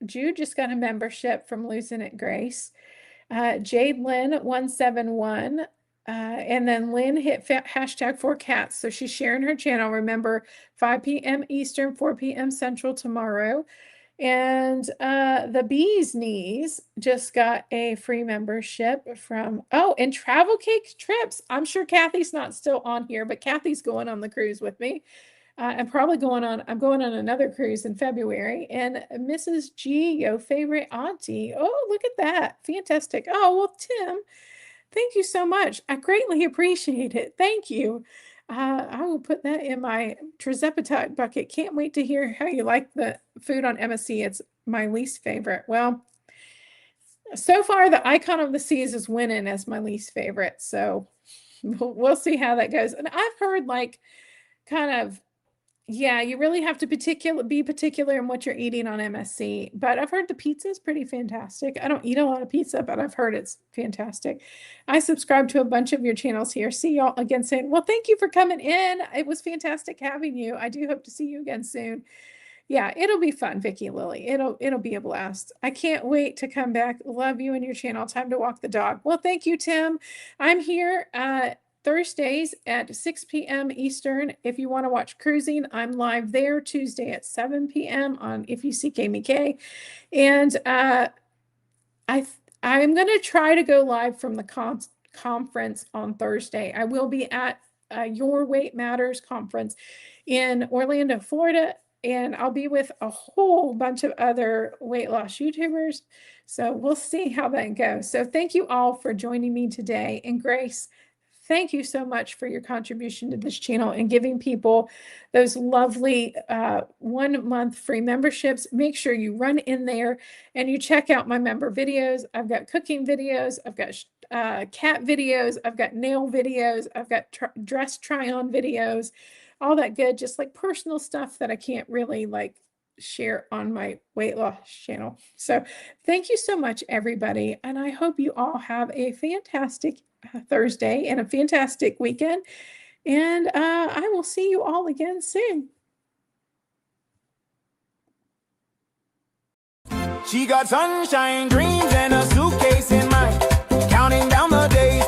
just got a membership from Losing It Grace. Jade Lynn 171. And then Lynn hit hashtag 4cats. So she's sharing her channel. Remember, 5 p.m. Eastern, 4 p.m. Central tomorrow. And the Bee's Knees just got a free membership from, and Travel Cake Trips. I'm sure Kathy's not still on here, but Kathy's going on the cruise with me. I'm going on another cruise in February. And Mrs. G, your favorite auntie. Oh, look at that. Fantastic. Oh, well, Tim, thank you so much. I greatly appreciate it. Thank you. I will put that in my Trizepatide bucket. Can't wait to hear how you like the food on MSC. It's my least favorite. Well, so far the Icon of the Seas is winning as my least favorite. So we'll see how that goes. And I've heard yeah, you really have to be particular in what you're eating on MSC. But I've heard the pizza is pretty fantastic. I don't eat a lot of pizza, but I've heard it's fantastic. I subscribe to a bunch of your channels here. See y'all again soon. Well, thank you for coming in. It was fantastic having you. I do hope to see you again soon. Yeah, it'll be fun, Vicky Lily. It'll be a blast. I can't wait to come back. Love you and your channel. Time to walk the dog. Well, thank you, Tim. I'm here Thursdays at 6 p.m. Eastern. If you want to watch cruising, I'm live there Tuesday at 7 p.m. on If You See KMK. And I'm going to try to go live from the conference on Thursday. I will be at Your Weight Matters conference in Orlando, Florida. and I'll be with a whole bunch of other weight loss YouTubers. So we'll see how that goes. So thank you all for joining me today. And Grace, thank you so much for your contribution to this channel and giving people those lovely 1 month free memberships. Make sure you run in there and you check out my member videos. I've got cooking videos, I've got cat videos, I've got nail videos, I've got dress try on videos, all that good, just like personal stuff that I can't really like share on my weight loss channel. So thank you so much, everybody. And I hope you all have a fantastic Thursday and a fantastic weekend. And I will see you all again soon. She got sunshine dreams and a suitcase in mind, counting down the days.